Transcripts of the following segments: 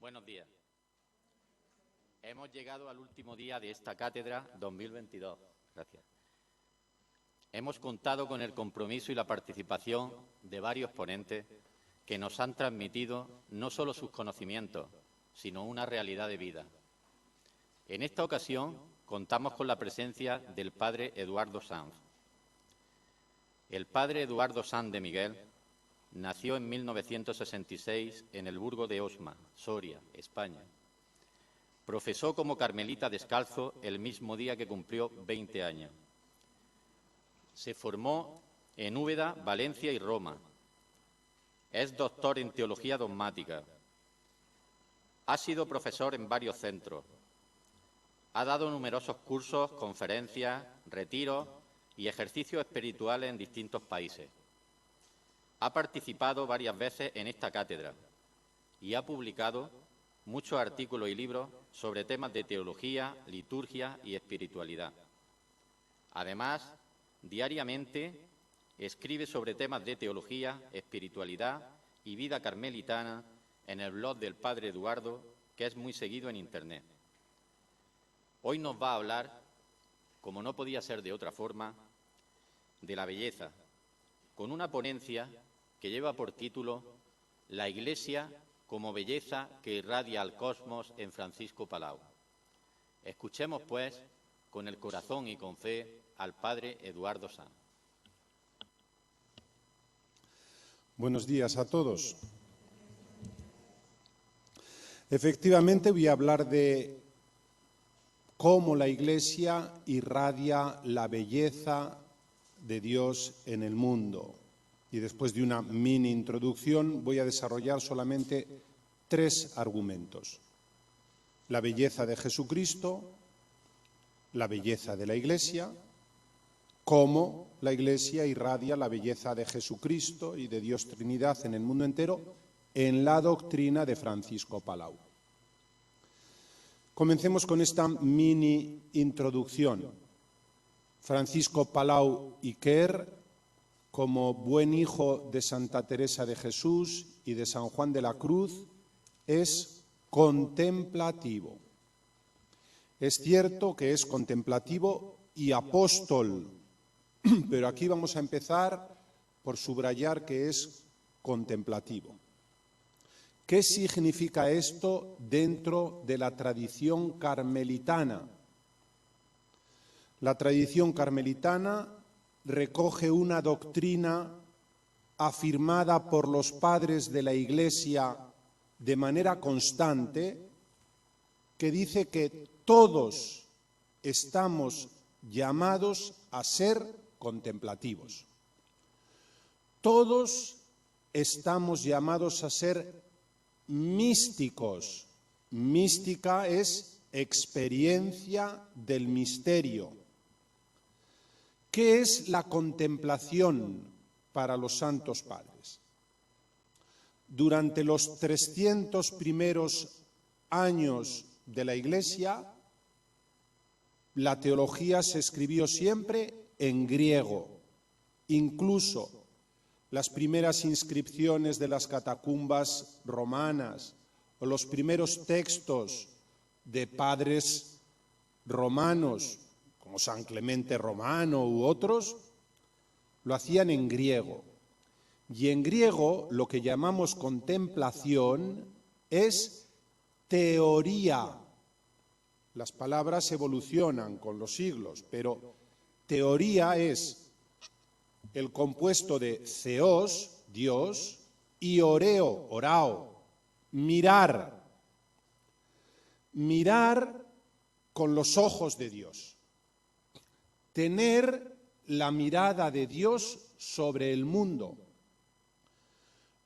Buenos días. Hemos llegado al último día de esta cátedra 2022. Gracias. Hemos contado con el compromiso y la participación de varios ponentes que nos han transmitido no solo sus conocimientos, sino una realidad de vida. En esta ocasión contamos con la presencia del padre Eduardo Sanz. El padre Eduardo Sanz de Miguel nació en 1966 en el burgo de Osma, Soria, España. Profesó como carmelita descalzo el mismo día que cumplió 20 años. Se formó en Úbeda, Valencia y Roma. Es doctor en teología dogmática. Ha sido profesor en varios centros. Ha dado numerosos cursos, conferencias, retiros y ejercicios espirituales en distintos países. Ha participado varias veces en esta cátedra y ha publicado muchos artículos y libros sobre temas de teología, liturgia y espiritualidad. Además, diariamente escribe sobre temas de teología, espiritualidad y vida carmelitana en el blog del padre Eduardo, que es muy seguido en Internet. Hoy nos va a hablar, como no podía ser de otra forma, de la belleza, con una ponencia que lleva por título La Iglesia como belleza que irradia al cosmos en Francisco Palau. Escuchemos, pues, con el corazón y con fe al padre Eduardo Sanz. Buenos días a todos. Efectivamente, voy a hablar de cómo la Iglesia irradia la belleza de Dios en el mundo. Y después de una mini introducción voy a desarrollar solamente 3 argumentos. La belleza de Jesucristo, la belleza de la Iglesia, cómo la Iglesia irradia la belleza de Jesucristo y de Dios Trinidad en el mundo entero en la doctrina de Francisco Palau. Comencemos con esta mini introducción. Francisco Palau y Quer, como buen hijo de Santa Teresa de Jesús y de San Juan de la Cruz, es contemplativo. Es cierto que es contemplativo y apóstol, pero aquí vamos a empezar por subrayar que es contemplativo. ¿Qué significa esto dentro de la tradición carmelitana? La tradición carmelitana recoge una doctrina afirmada por los padres de la Iglesia de manera constante, que dice que todos estamos llamados a ser contemplativos. Todos estamos llamados a ser místicos. Mística es experiencia del misterio. ¿Qué es la contemplación para los santos padres? Durante los 300 primeros años de la Iglesia, la teología se escribió siempre en griego. Incluso las primeras inscripciones de las catacumbas romanas o los primeros textos de padres romanos, como San Clemente Romano u otros, lo hacían en griego. Y en griego lo que llamamos contemplación es teoría. Las palabras evolucionan con los siglos, pero teoría es el compuesto de theos, Dios, y oreo, orao, mirar. Mirar con los ojos de Dios. Tener la mirada de Dios sobre el mundo.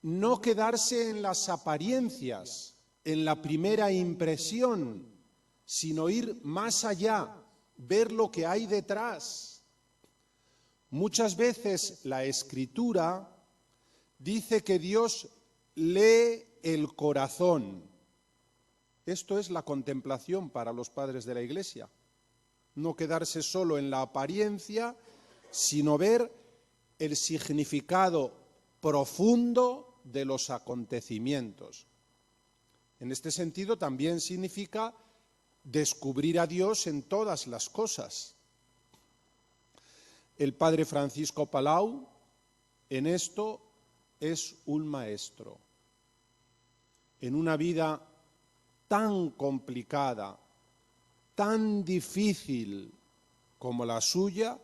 No quedarse en las apariencias, en la primera impresión, sino ir más allá, ver lo que hay detrás. Muchas veces la Escritura dice que Dios lee el corazón. Esto es la contemplación para los padres de la Iglesia. No quedarse solo en la apariencia, sino ver el significado profundo de los acontecimientos. En este sentido también significa descubrir a Dios en todas las cosas. El padre Francisco Palau en esto es un maestro. En una vida tan complicada, tan difícil como la suya,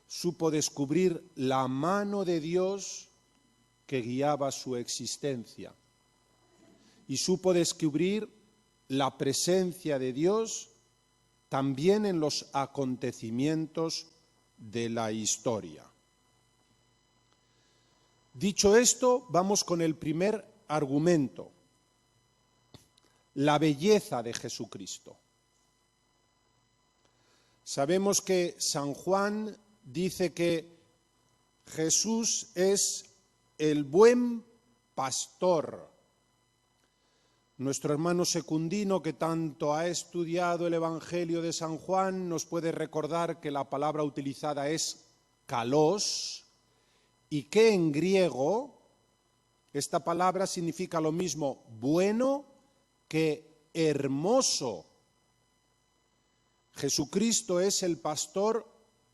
supo descubrir la mano de Dios que guiaba su existencia y supo descubrir la presencia de Dios también en los acontecimientos de la historia. Dicho esto, vamos con el primer argumento: la belleza de Jesucristo. Sabemos que San Juan dice que Jesús es el buen pastor. Nuestro hermano Secundino, que tanto ha estudiado el Evangelio de San Juan, nos puede recordar que la palabra utilizada es kalos, y que en griego esta palabra significa lo mismo bueno que hermoso. Jesucristo es el pastor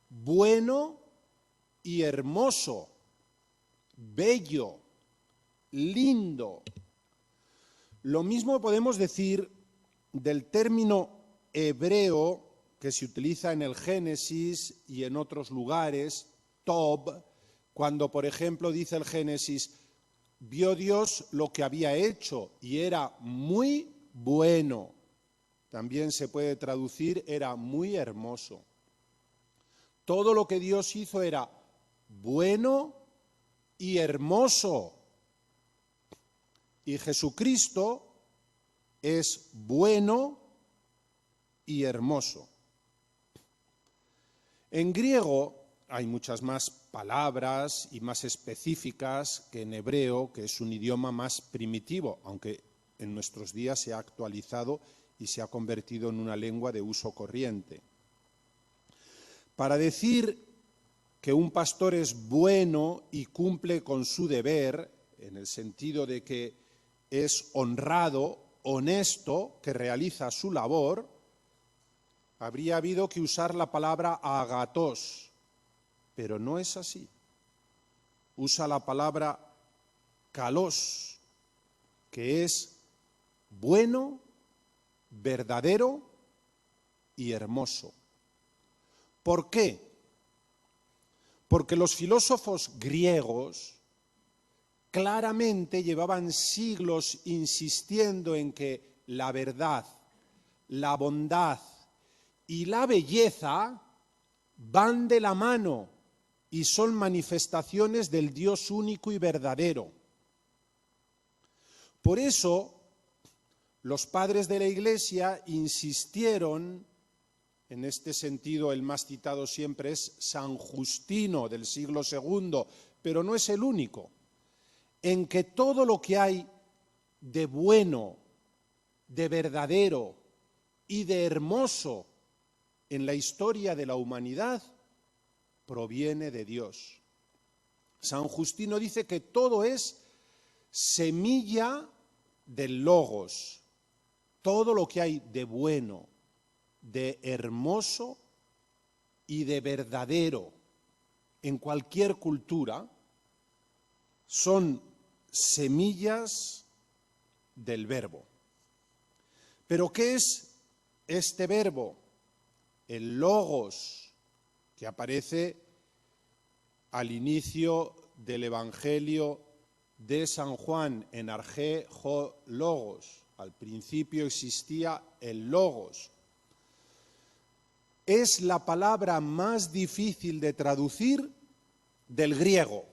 bueno y hermoso, bello, lindo. Lo mismo podemos decir del término hebreo que se utiliza en el Génesis y en otros lugares, Tob, cuando por ejemplo dice el Génesis: vio Dios lo que había hecho y era muy bueno. También se puede traducir era muy hermoso. Todo lo que Dios hizo era bueno y hermoso. Y Jesucristo es bueno y hermoso. En griego hay muchas más palabras y más específicas que en hebreo, que es un idioma más primitivo, aunque en nuestros días se ha actualizado y se ha convertido en una lengua de uso corriente. Para decir que un pastor es bueno y cumple con su deber, en el sentido de que es honrado, honesto, que realiza su labor, habría habido que usar la palabra agatos, pero no es así. Usa la palabra kalos, que es bueno, verdadero y hermoso. ¿Por qué? Porque los filósofos griegos claramente llevaban siglos insistiendo en que la verdad, la bondad y la belleza van de la mano y son manifestaciones del Dios único y verdadero. Por eso, los padres de la Iglesia insistieron, en este sentido el más citado siempre es San Justino del siglo II, pero no es el único, en que todo lo que hay de bueno, de verdadero y de hermoso en la historia de la humanidad proviene de Dios. San Justino dice que todo es semilla del Logos. Todo lo que hay de bueno, de hermoso y de verdadero en cualquier cultura son semillas del verbo. ¿Pero qué es este verbo? El Logos, que aparece al inicio del Evangelio de San Juan, en Argé ho Logos. Al principio existía el Logos. Es la palabra más difícil de traducir del griego,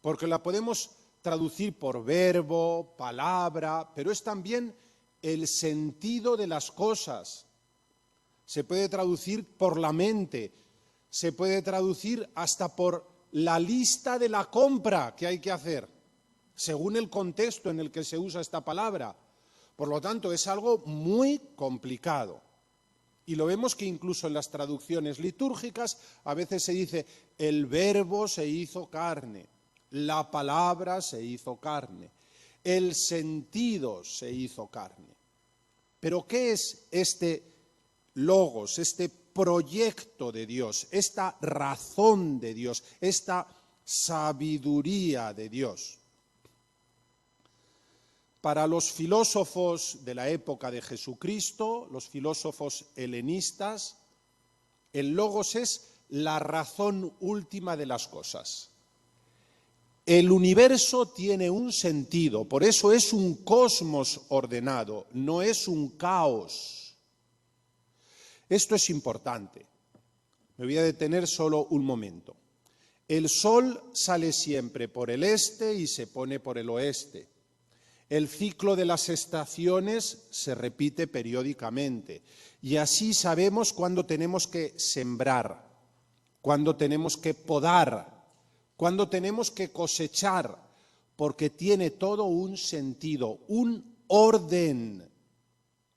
porque la podemos traducir por verbo, palabra, pero es también el sentido de las cosas. Se puede traducir por la mente, se puede traducir hasta por la lista de la compra que hay que hacer, según el contexto en el que se usa esta palabra. Por lo tanto, es algo muy complicado. Y lo vemos que incluso en las traducciones litúrgicas a veces se dice el verbo se hizo carne, la palabra se hizo carne. el sentido se hizo carne. Pero ¿qué es este logos, este proyecto de Dios, esta razón de Dios, esta sabiduría de Dios? Para los filósofos de la época de Jesucristo, los filósofos helenistas, el logos es la razón última de las cosas. El universo tiene un sentido, por eso es un cosmos ordenado, no es un caos. Esto es importante. Me voy a detener solo un momento. El sol sale siempre por el este y se pone por el oeste. El ciclo de las estaciones se repite periódicamente y así sabemos cuándo tenemos que sembrar, cuándo tenemos que podar, cuándo tenemos que cosechar, porque tiene todo un sentido, un orden.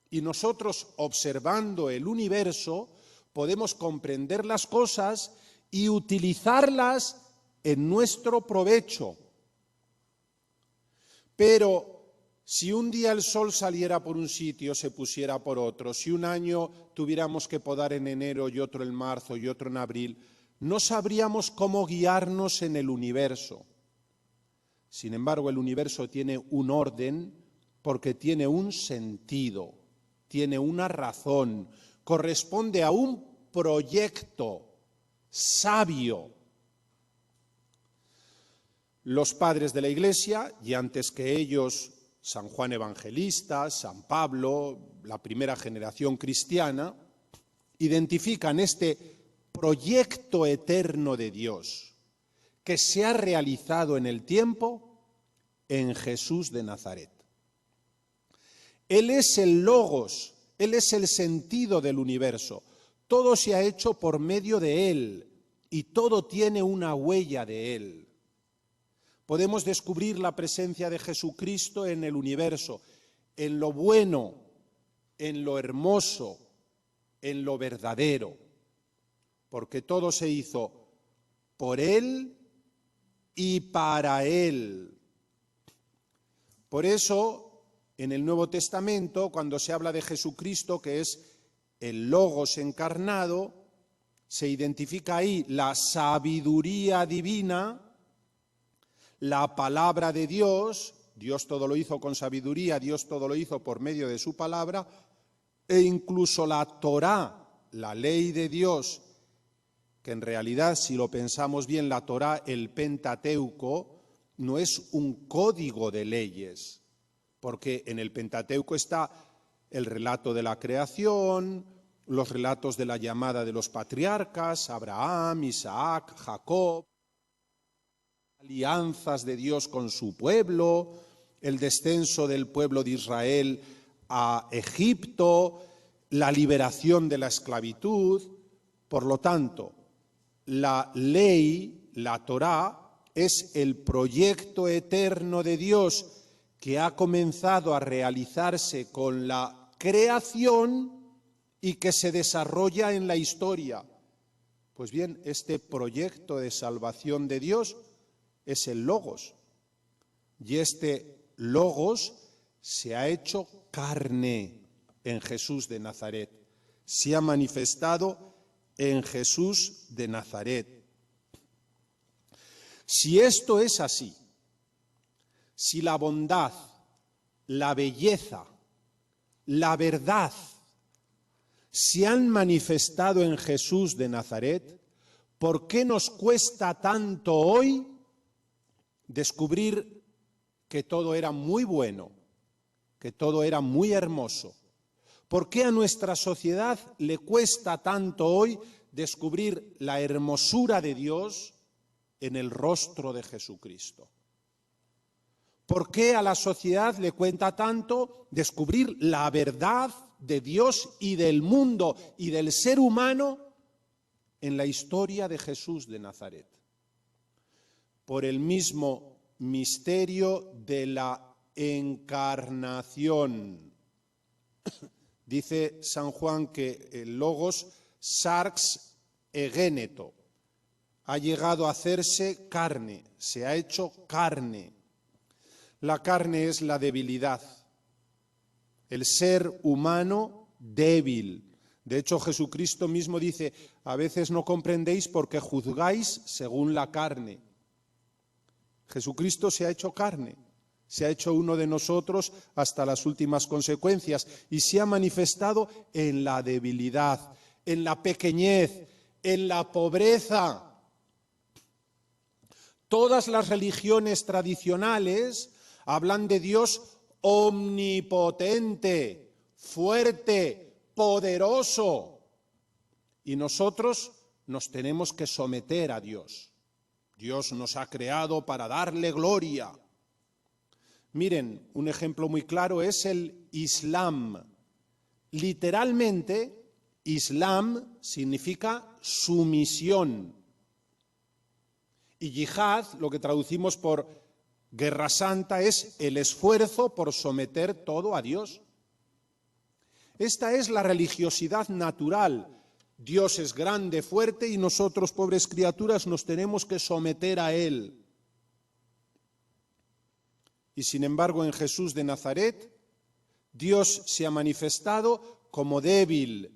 Y nosotros, observando el universo, podemos comprender las cosas y utilizarlas en nuestro provecho. Pero si un día el sol saliera por un sitio, se pusiera por otro, si un año tuviéramos que podar en enero y otro en marzo y otro en abril, no sabríamos cómo guiarnos en el universo. Sin embargo, el universo tiene un orden porque tiene un sentido, tiene una razón, corresponde a un proyecto sabio. Los padres de la Iglesia, y antes que ellos, San Juan Evangelista, San Pablo, la primera generación cristiana, identifican este proyecto eterno de Dios que se ha realizado en el tiempo en Jesús de Nazaret. Él es el logos, Él es el sentido del universo. Todo se ha hecho por medio de Él y todo tiene una huella de Él. Podemos descubrir la presencia de Jesucristo en el universo, en lo bueno, en lo hermoso, en lo verdadero, porque todo se hizo por Él y para Él. Por eso, en el Nuevo Testamento, cuando se habla de Jesucristo, que es el Logos encarnado, se identifica ahí la sabiduría divina, la palabra de Dios, Dios todo lo hizo con sabiduría, Dios todo lo hizo por medio de su palabra, e incluso la Torá, la ley de Dios, que en realidad, si lo pensamos bien, la Torá, el Pentateuco, no es un código de leyes, porque en el Pentateuco está el relato de la creación, los relatos de la llamada de los patriarcas, Abraham, Isaac, Jacob, alianzas de Dios con su pueblo, el descenso del pueblo de Israel a Egipto, la liberación de la esclavitud. Por lo tanto, la ley, la Torá, es el proyecto eterno de Dios que ha comenzado a realizarse con la creación y que se desarrolla en la historia. Pues bien, este proyecto de salvación de Dios es el Logos. Y este Logos se ha hecho carne en Jesús de Nazaret. Se ha manifestado en Jesús de Nazaret. Si esto es así, si la bondad, la belleza, la verdad se han manifestado en Jesús de Nazaret, ¿por qué nos cuesta tanto hoy descubrir que todo era muy bueno, que todo era muy hermoso? ¿Por qué a nuestra sociedad le cuesta tanto hoy descubrir la hermosura de Dios en el rostro de Jesucristo? ¿Por qué a la sociedad le cuesta tanto descubrir la verdad de Dios y del mundo y del ser humano en la historia de Jesús de Nazaret? Por el mismo misterio de la encarnación. Dice San Juan que el Logos sarx egéneto ha llegado a hacerse carne, se ha hecho carne. La carne es la debilidad, el ser humano débil. De hecho, Jesucristo mismo dice, a veces no comprendéis porque juzgáis según la carne. Jesucristo se ha hecho carne, se ha hecho uno de nosotros hasta las últimas consecuencias y se ha manifestado en la debilidad, en la pequeñez, en la pobreza. Todas las religiones tradicionales hablan de Dios omnipotente, fuerte, poderoso. Y nosotros nos tenemos que someter a Dios. Dios nos ha creado para darle gloria. Miren, un ejemplo muy claro es el Islam. Literalmente, Islam significa sumisión. Y yihad, lo que traducimos por guerra santa, es el esfuerzo por someter todo a Dios. Esta es la religiosidad natural. Dios es grande, fuerte y nosotros, pobres criaturas, nos tenemos que someter a Él. Y sin embargo, en Jesús de Nazaret, Dios se ha manifestado como débil,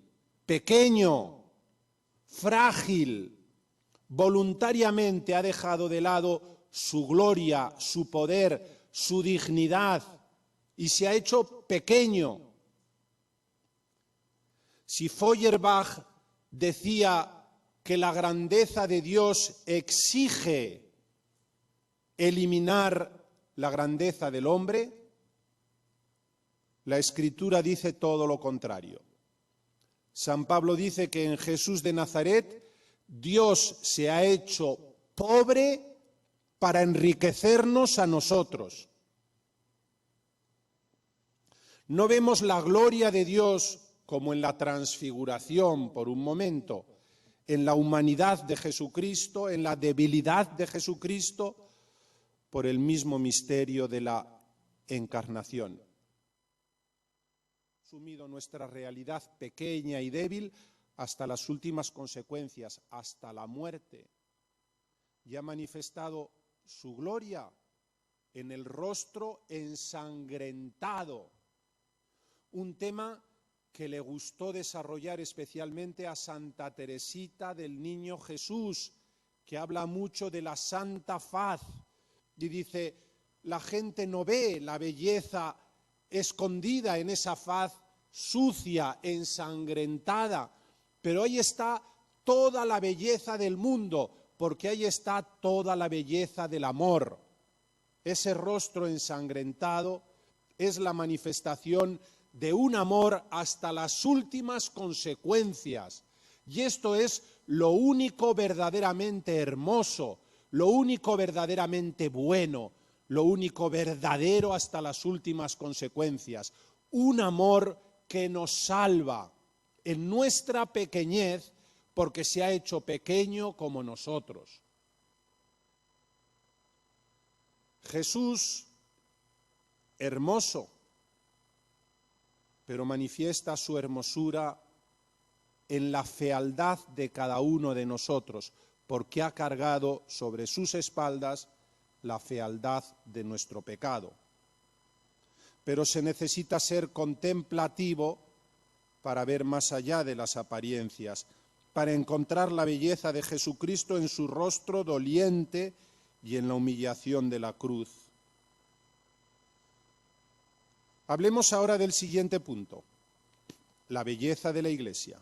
pequeño, frágil. Voluntariamente ha dejado de lado su gloria, su poder, su dignidad y se ha hecho pequeño. Si Feuerbach decía que la grandeza de Dios exige eliminar la grandeza del hombre, la Escritura dice todo lo contrario. San Pablo dice que en Jesús de Nazaret Dios se ha hecho pobre para enriquecernos a nosotros. No vemos la gloria de Dios como en la transfiguración por un momento, en la humanidad de Jesucristo, en la debilidad de Jesucristo, por el mismo misterio de la encarnación. Sumido nuestra realidad pequeña y débil hasta las últimas consecuencias, hasta la muerte, y ha manifestado su gloria en el rostro ensangrentado, un tema que le gustó desarrollar especialmente a Santa Teresita del Niño Jesús, que habla mucho de la santa faz, y dice, la gente no ve la belleza escondida en esa faz sucia, ensangrentada, pero ahí está toda la belleza del mundo, porque ahí está toda la belleza del amor. Ese rostro ensangrentado es la manifestación de un amor hasta las últimas consecuencias. Y esto es lo único verdaderamente hermoso, lo único verdaderamente bueno, lo único verdadero hasta las últimas consecuencias. Un amor que nos salva en nuestra pequeñez, porque se ha hecho pequeño como nosotros. Jesús, hermoso, pero manifiesta su hermosura en la fealdad de cada uno de nosotros, porque ha cargado sobre sus espaldas la fealdad de nuestro pecado. Pero se necesita ser contemplativo para ver más allá de las apariencias, para encontrar la belleza de Jesucristo en su rostro doliente y en la humillación de la cruz. Hablemos ahora del siguiente punto, la belleza de la Iglesia.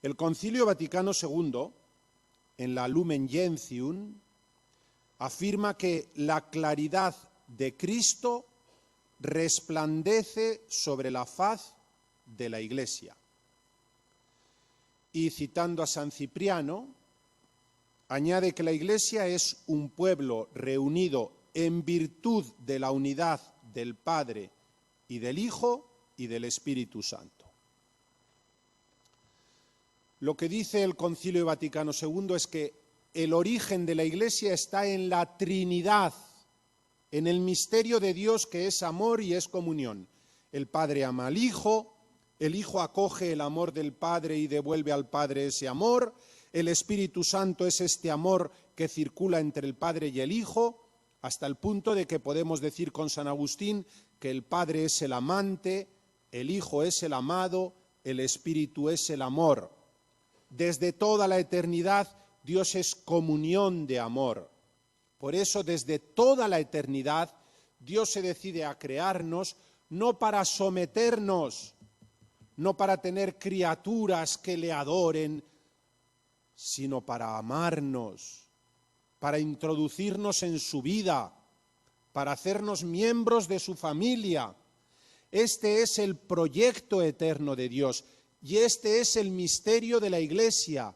El Concilio Vaticano II, en la Lumen Gentium, afirma que la claridad de Cristo resplandece sobre la faz de la Iglesia. Y citando a San Cipriano, añade que la Iglesia es un pueblo reunido en virtud de la unidad del Padre y del Hijo y del Espíritu Santo. Lo que dice el Concilio Vaticano II es que el origen de la Iglesia está en la Trinidad, en el misterio de Dios que es amor y es comunión. El Padre ama al Hijo, el Hijo acoge el amor del Padre y devuelve al Padre ese amor, el Espíritu Santo es este amor que circula entre el Padre y el Hijo, hasta el punto de que podemos decir con San Agustín que el Padre es el amante, el Hijo es el amado, el Espíritu es el amor. Desde toda la eternidad Dios es comunión de amor. Por eso desde toda la eternidad Dios se decide a crearnos no para someternos, no para tener criaturas que le adoren, sino para amarnos, para introducirnos en su vida, para hacernos miembros de su familia. Este es el proyecto eterno de Dios y este es el misterio de la Iglesia,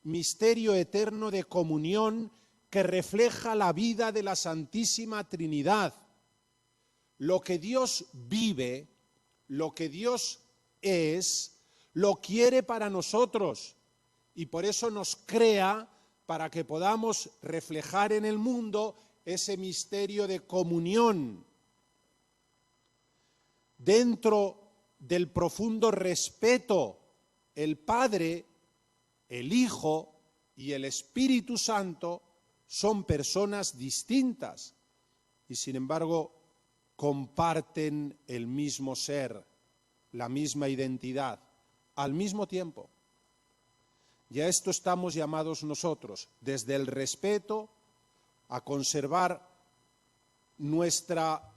misterio eterno de comunión que refleja la vida de la Santísima Trinidad. Lo que Dios vive, lo que Dios es, lo quiere para nosotros y por eso nos crea para que podamos reflejar en el mundo ese misterio de comunión. Dentro del profundo respeto, el Padre, el Hijo y el Espíritu Santo son personas distintas y sin embargo comparten el mismo ser, la misma identidad, al mismo tiempo. Y a esto estamos llamados nosotros, desde el respeto, a conservar nuestra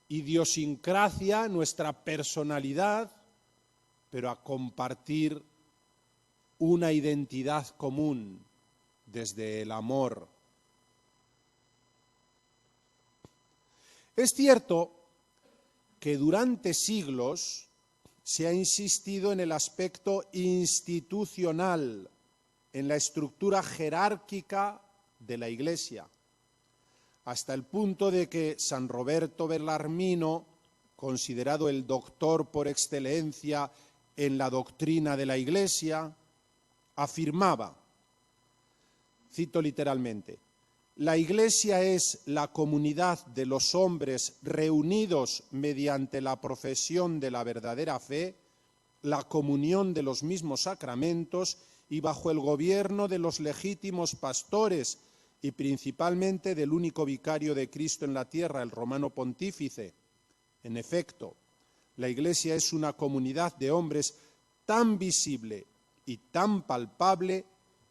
idiosincrasia, nuestra personalidad, pero a compartir una identidad común desde el amor. Es cierto que durante siglos se ha insistido en el aspecto institucional, en la estructura jerárquica de la Iglesia, hasta el punto de que San Roberto Bellarmino, considerado el doctor por excelencia en la doctrina de la Iglesia, afirmaba, cito literalmente, «La Iglesia es la comunidad de los hombres reunidos mediante la profesión de la verdadera fe, la comunión de los mismos sacramentos y bajo el gobierno de los legítimos pastores y principalmente del único vicario de Cristo en la tierra, el romano pontífice. En efecto, la Iglesia es una comunidad de hombres tan visible y tan palpable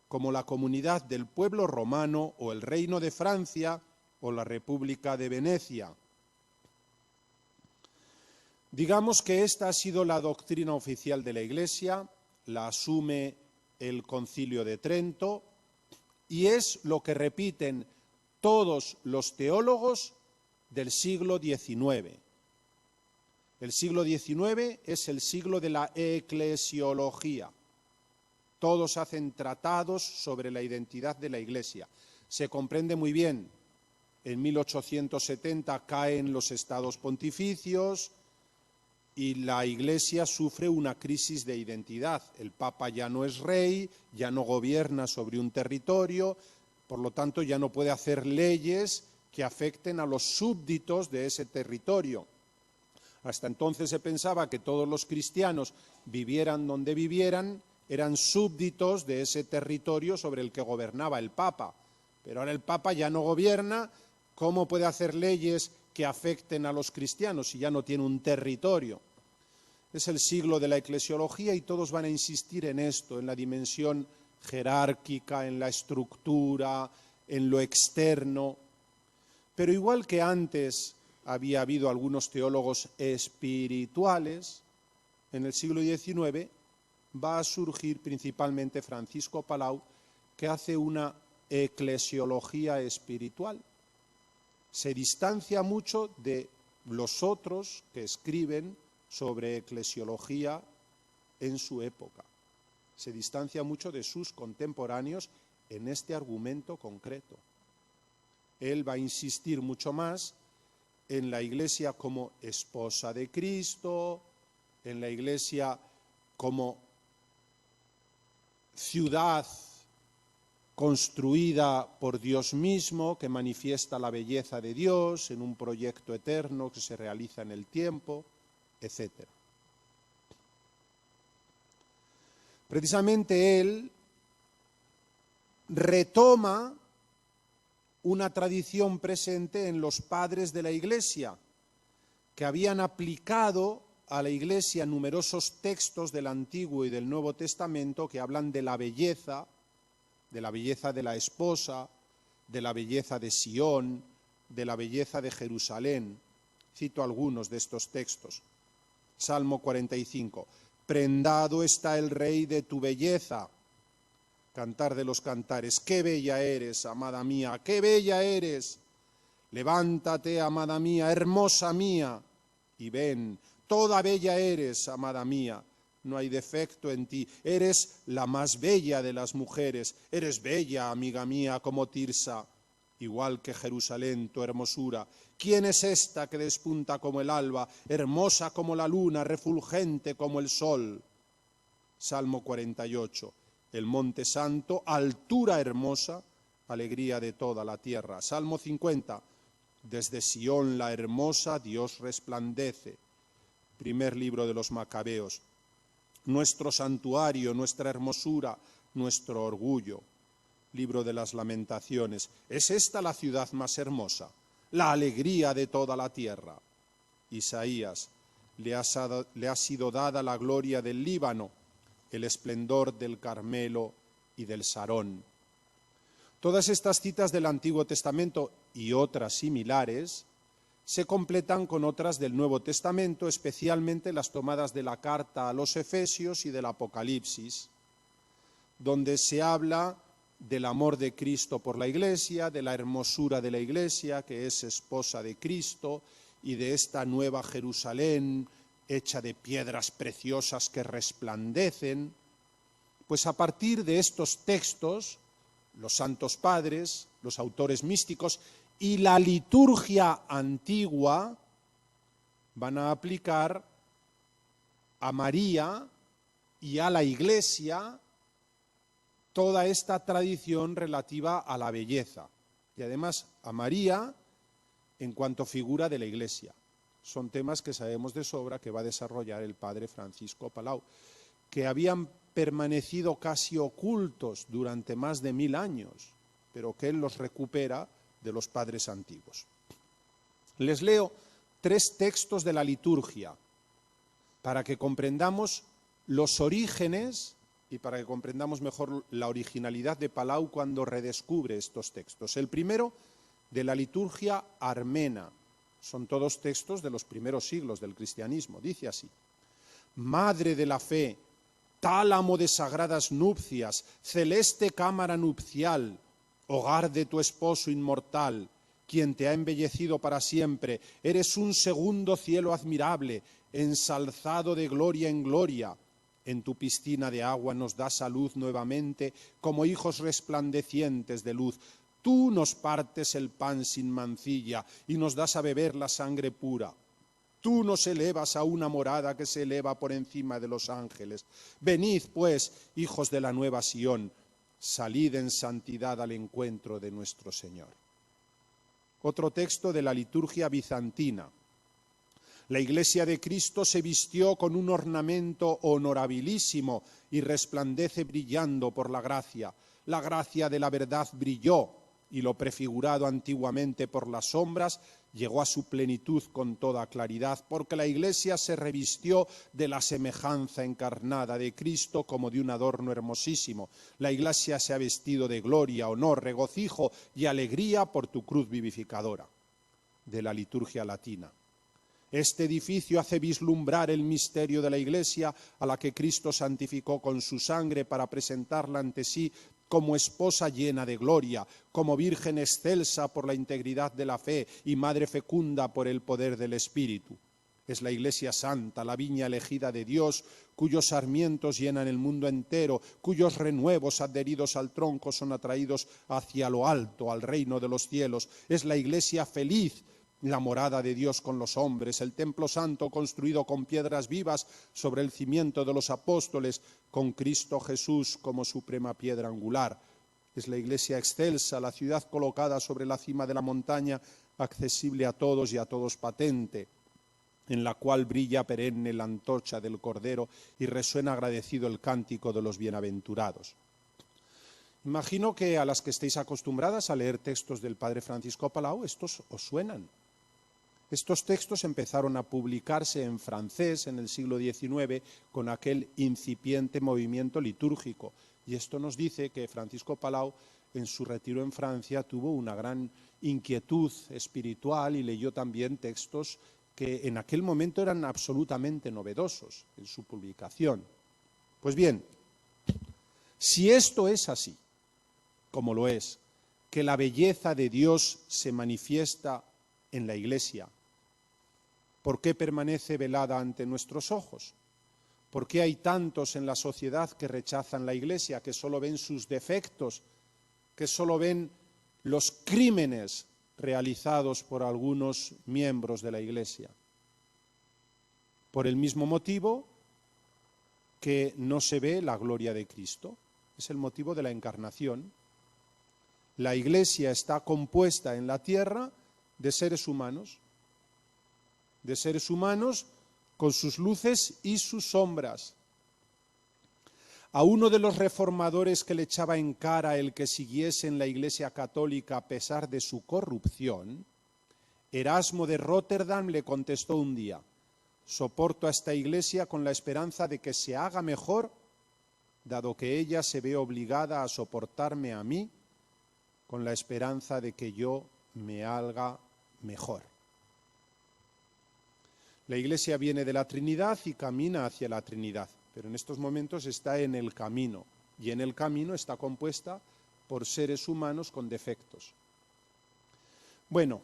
como la comunidad del pueblo romano o el Reino de Francia o la República de Venecia». Digamos que esta ha sido la doctrina oficial de la Iglesia, la asume el Concilio de Trento y es lo que repiten todos los teólogos del siglo XIX. El siglo XIX es el siglo de la eclesiología. Todos hacen tratados sobre la identidad de la Iglesia. Se comprende muy bien. En 1870 caen los estados pontificios y la Iglesia sufre una crisis de identidad. El Papa ya no es rey, ya no gobierna sobre un territorio, por lo tanto ya no puede hacer leyes que afecten a los súbditos de ese territorio. Hasta entonces se pensaba que todos los cristianos, vivieran donde vivieran, eran súbditos de ese territorio sobre el que gobernaba el Papa. Pero ahora el Papa ya no gobierna, ¿cómo puede hacer leyes que afecten a los cristianos si ya no tiene un territorio? Es el siglo de la eclesiología y todos van a insistir en esto, en la dimensión jerárquica, en la estructura, en lo externo. Pero igual que antes había habido algunos teólogos espirituales, en el siglo XIX va a surgir principalmente Francisco Palau, que hace una eclesiología espiritual. Se distancia mucho de los otros que escriben sobre eclesiología en su época. Se distancia mucho de sus contemporáneos en este argumento concreto. Él va a insistir mucho más en la Iglesia como esposa de Cristo, en la Iglesia como ciudad construida por Dios mismo, que manifiesta la belleza de Dios en un proyecto eterno que se realiza en el tiempo, etc. Precisamente él retoma una tradición presente en los padres de la Iglesia, que habían aplicado a la Iglesia numerosos textos del Antiguo y del Nuevo Testamento que hablan de la belleza de la esposa, de la belleza de Sión, de la belleza de Jerusalén. Cito algunos de estos textos. Salmo 45. Prendado está el Rey de tu belleza. Cantar de los Cantares. Qué bella eres, amada mía, qué bella eres. Levántate, amada mía, hermosa mía, y ven. Toda bella eres, amada mía. No hay defecto en ti. Eres la más bella de las mujeres. Eres bella, amiga mía, como Tirsa. Igual que Jerusalén, tu hermosura. ¿Quién es esta que despunta como el alba, hermosa como la luna, refulgente como el sol? Salmo 48. El monte santo, altura hermosa, alegría de toda la tierra. Salmo 50. Desde Sión la hermosa, Dios resplandece. Primer libro de los Macabeos. Nuestro santuario, nuestra hermosura, nuestro orgullo. Libro de las Lamentaciones. ¿Es esta la ciudad más hermosa? La alegría de toda la tierra. Isaías. Le ha sido dada la gloria del Líbano, el esplendor del Carmelo y del Sarón. Todas estas citas del Antiguo Testamento y otras similares se completan con otras del Nuevo Testamento, especialmente las tomadas de la carta a los Efesios y del Apocalipsis, donde se habla del amor de Cristo por la Iglesia, de la hermosura de la Iglesia, que es esposa de Cristo, y de esta nueva Jerusalén hecha de piedras preciosas que resplandecen. Pues a partir de estos textos, los santos padres, los autores místicos y la liturgia antigua van a aplicar a María y a la Iglesia toda esta tradición relativa a la belleza, y además a María en cuanto figura de la Iglesia. Son temas que sabemos de sobra que va a desarrollar el padre Francisco Palau, que habían permanecido casi ocultos durante más de 1000 años, pero que él los recupera de los padres antiguos. Les leo 3 textos de la liturgia para que comprendamos los orígenes y para que comprendamos mejor la originalidad de Palau cuando redescubre estos textos. El primero, de la liturgia armena. Son todos textos de los primeros siglos del cristianismo. Dice así: Madre de la fe, tálamo de sagradas nupcias, celeste cámara nupcial, hogar de tu esposo inmortal, quien te ha embellecido para siempre, eres un segundo cielo admirable, ensalzado de gloria en gloria. En tu piscina de agua nos das a luz nuevamente, como hijos resplandecientes de luz. Tú nos partes el pan sin mancilla y nos das a beber la sangre pura. Tú nos elevas a una morada que se eleva por encima de los ángeles. Venid, pues, hijos de la nueva Sión, salid en santidad al encuentro de nuestro Señor. Otro texto de la liturgia bizantina. La Iglesia de Cristo se vistió con un ornamento honorabilísimo y resplandece brillando por la gracia. La gracia de la verdad brilló, y lo prefigurado antiguamente por las sombras llegó a su plenitud con toda claridad, porque la Iglesia se revistió de la semejanza encarnada de Cristo como de un adorno hermosísimo. La Iglesia se ha vestido de gloria, honor, regocijo y alegría por tu cruz vivificadora. De la liturgia latina. Este edificio hace vislumbrar el misterio de la Iglesia, a la que Cristo santificó con su sangre para presentarla ante sí como esposa llena de gloria, como virgen excelsa por la integridad de la fe y madre fecunda por el poder del Espíritu. Es la Iglesia santa, la viña elegida de Dios, cuyos sarmientos llenan el mundo entero, cuyos renuevos adheridos al tronco son atraídos hacia lo alto, al reino de los cielos. Es la Iglesia feliz, la morada de Dios con los hombres, el templo santo construido con piedras vivas sobre el cimiento de los apóstoles, con Cristo Jesús como suprema piedra angular. Es la Iglesia excelsa, la ciudad colocada sobre la cima de la montaña, accesible a todos y a todos patente, en la cual brilla perenne la antorcha del Cordero y resuena agradecido el cántico de los bienaventurados. Imagino que a las que estéis acostumbradas a leer textos del padre Francisco Palau, estos os suenan. Estos textos empezaron a publicarse en francés en el siglo XIX con aquel incipiente movimiento litúrgico. Y esto nos dice que Francisco Palau, en su retiro en Francia, tuvo una gran inquietud espiritual y leyó también textos que en aquel momento eran absolutamente novedosos en su publicación. Pues bien, si esto es así, como lo es, que la belleza de Dios se manifiesta en la Iglesia, ¿por qué permanece velada ante nuestros ojos? ¿Por qué hay tantos en la sociedad que rechazan la Iglesia, que solo ven sus defectos, que solo ven los crímenes realizados por algunos miembros de la Iglesia? Por el mismo motivo que no se ve la gloria de Cristo. Es el motivo de la encarnación. La Iglesia está compuesta en la tierra de seres humanos con sus luces y sus sombras. A uno de los reformadores que le echaba en cara el que siguiese en la Iglesia católica a pesar de su corrupción, Erasmo de Róterdam le contestó un día: soporto a esta Iglesia con la esperanza de que se haga mejor, dado que ella se ve obligada a soportarme a mí, con la esperanza de que yo me haga mejor. La Iglesia viene de la Trinidad y camina hacia la Trinidad, pero en estos momentos está en el camino, y en el camino está compuesta por seres humanos con defectos. Bueno,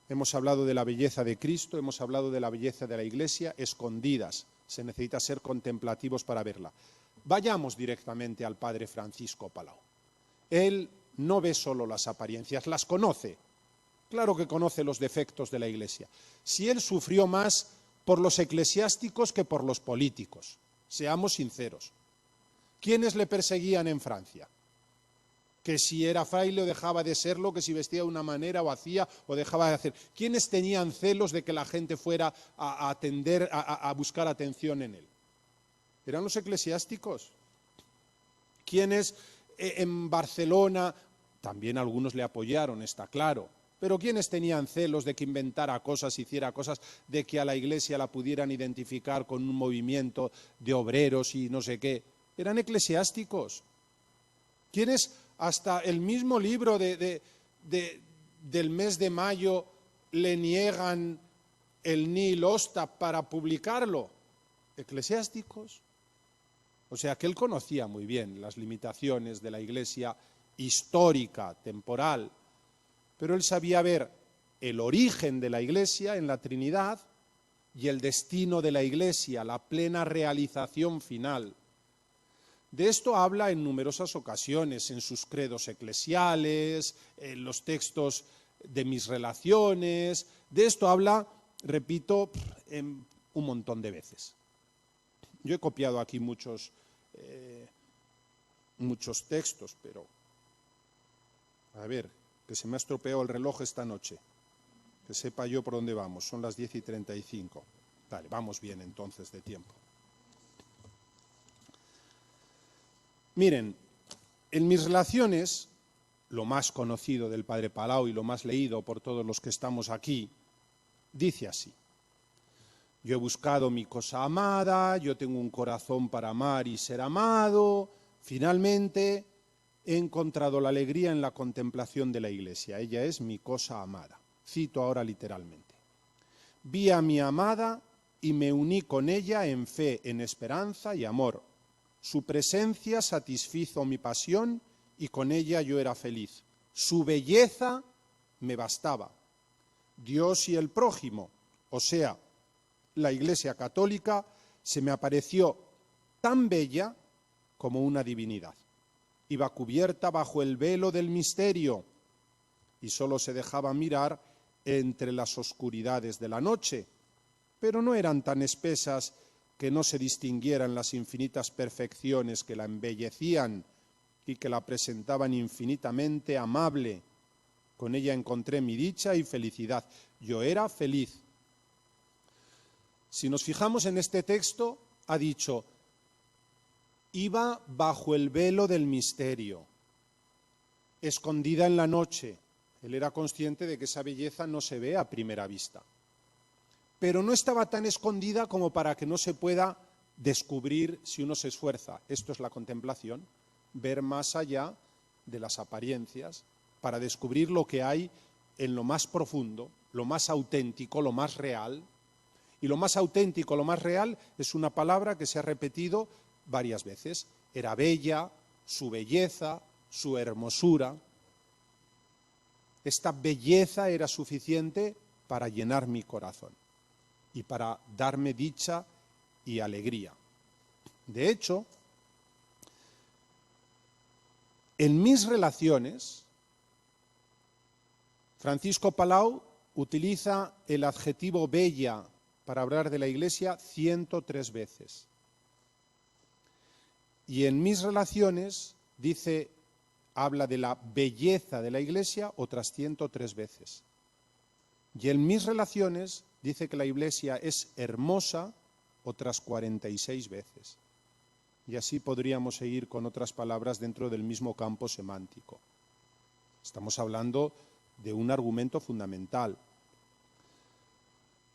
hemos hablado de la belleza de Cristo, hemos hablado de la belleza de la Iglesia, escondidas. Se necesita ser contemplativos para verla. Vayamos directamente al padre Francisco Palau. Él no ve solo las apariencias, las conoce. Claro que conoce los defectos de la Iglesia. Si él sufrió más por los eclesiásticos que por los políticos, seamos sinceros. ¿Quiénes le perseguían en Francia? Que si era fraile o dejaba de serlo, que si vestía de una manera o hacía o dejaba de hacer. ¿Quiénes tenían celos de que la gente fuera a atender, a buscar atención en él? Eran los eclesiásticos. ¿Quiénes en Barcelona? También algunos le apoyaron, está claro. Pero ¿quiénes tenían celos de que inventara cosas, hiciera cosas, de que a la Iglesia la pudieran identificar con un movimiento de obreros y no sé qué? Eran eclesiásticos. ¿Quiénes hasta el mismo libro del mes de mayo le niegan el Nihil Ostab para publicarlo? Eclesiásticos. O sea que él conocía muy bien las limitaciones de la Iglesia histórica, temporal, pero él sabía ver el origen de la Iglesia en la Trinidad y el destino de la Iglesia, la plena realización final. De esto habla en numerosas ocasiones, en sus credos eclesiales, en los textos de mis relaciones. De esto habla, repito, un montón de veces. Yo he copiado aquí muchos textos, pero a ver, que se me ha estropeado el reloj esta noche, que sepa yo por dónde vamos. Son las 10:35. Vale, vamos bien entonces de tiempo. Miren, en mis relaciones, lo más conocido del padre Palau y lo más leído por todos los que estamos aquí, dice así: yo he buscado mi cosa amada, yo tengo un corazón para amar y ser amado, finalmente he encontrado la alegría en la contemplación de la Iglesia, ella es mi cosa amada. Cito ahora literalmente: vi a mi amada y me uní con ella en fe, en esperanza y amor. Su presencia satisfizo mi pasión y con ella yo era feliz. Su belleza me bastaba. Dios y el prójimo, o sea, la Iglesia católica, se me apareció tan bella como una divinidad. Iba cubierta bajo el velo del misterio y solo se dejaba mirar entre las oscuridades de la noche, pero no eran tan espesas que no se distinguieran las infinitas perfecciones que la embellecían y que la presentaban infinitamente amable. Con ella encontré mi dicha y felicidad. Yo era feliz. Si nos fijamos en este texto, ha dicho: iba bajo el velo del misterio. escondida en la noche. Él era consciente de que esa belleza no se ve a primera vista. Pero no estaba tan escondida como para que no se pueda descubrir si uno se esfuerza. Esto es la contemplación, ver más allá de las apariencias para descubrir lo que hay en lo más profundo, lo más auténtico, lo más real. Y lo más auténtico, lo más real, es una palabra que se ha repetido varias veces. Era bella, su belleza, su hermosura. Esta belleza era suficiente para llenar mi corazón y para darme dicha y alegría. De hecho, en mis relaciones, Francisco Palau utiliza el adjetivo bella para hablar de la Iglesia 103 veces. Y en mis relaciones habla de la belleza de la Iglesia otras 103 veces. Y en mis relaciones dice que la Iglesia es hermosa otras 46 veces. Y así podríamos seguir con otras palabras dentro del mismo campo semántico. Estamos hablando de un argumento fundamental.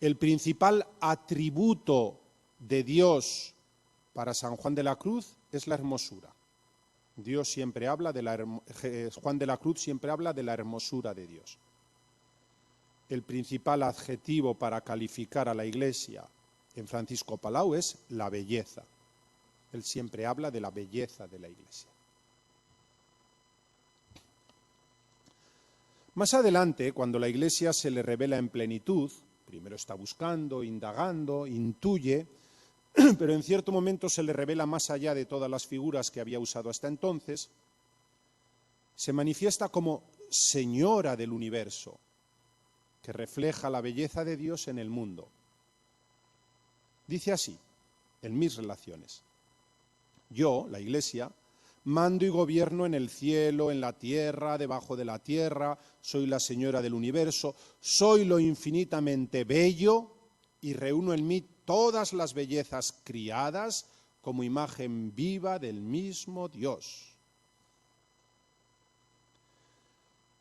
El principal atributo de Dios para San Juan de la Cruz es la hermosura. Dios siempre habla Juan de la Cruz siempre habla de la hermosura de Dios. El principal adjetivo para calificar a la Iglesia en Francisco Palau es la belleza. Él siempre habla de la belleza de la Iglesia. Más adelante, cuando la Iglesia se le revela en plenitud, primero está buscando, indagando, intuye, pero en cierto momento se le revela más allá de todas las figuras que había usado hasta entonces, se manifiesta como Señora del universo, que refleja la belleza de Dios en el mundo. Dice así, en mis relaciones: yo, la Iglesia, mando y gobierno en el cielo, en la tierra, debajo de la tierra, soy la Señora del universo, soy lo infinitamente bello y reúno en mí todas las bellezas criadas como imagen viva del mismo Dios.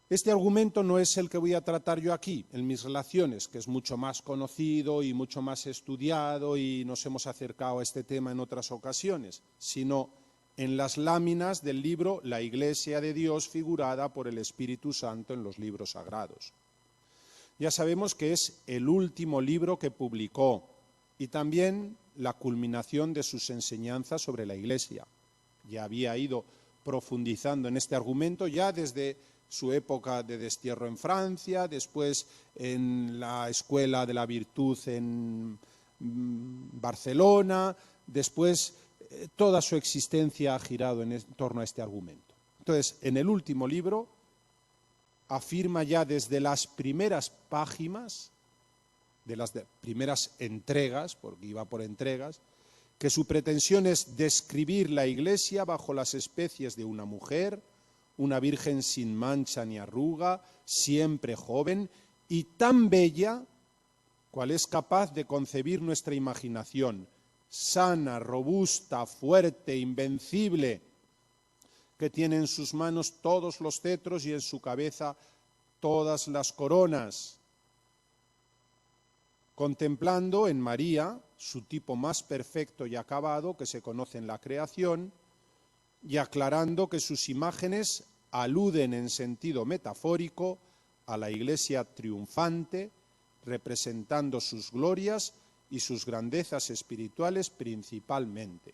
Este argumento no es el que voy a tratar yo aquí, en mis relaciones, que es mucho más conocido y mucho más estudiado y nos hemos acercado a este tema en otras ocasiones, sino en las láminas del libro La Iglesia de Dios, figurada por el Espíritu Santo en los libros sagrados. Ya sabemos que es el último libro que publicó y también la culminación de sus enseñanzas sobre la Iglesia. Ya había ido profundizando en este argumento ya desde su época de destierro en Francia, después en la Escuela de la Virtud en Barcelona, después toda su existencia ha girado en torno a este argumento. Entonces, en el último libro afirma ya desde las primeras páginas, de las primeras entregas, porque iba por entregas, que su pretensión es describir la Iglesia bajo las especies de una mujer, una virgen sin mancha ni arruga, siempre joven y tan bella cual es capaz de concebir nuestra imaginación, sana, robusta, fuerte, invencible, que tiene en sus manos todos los cetros y en su cabeza todas las coronas, contemplando en María su tipo más perfecto y acabado que se conoce en la creación, y aclarando que sus imágenes aluden en sentido metafórico a la Iglesia triunfante, representando sus glorias y sus grandezas espirituales principalmente.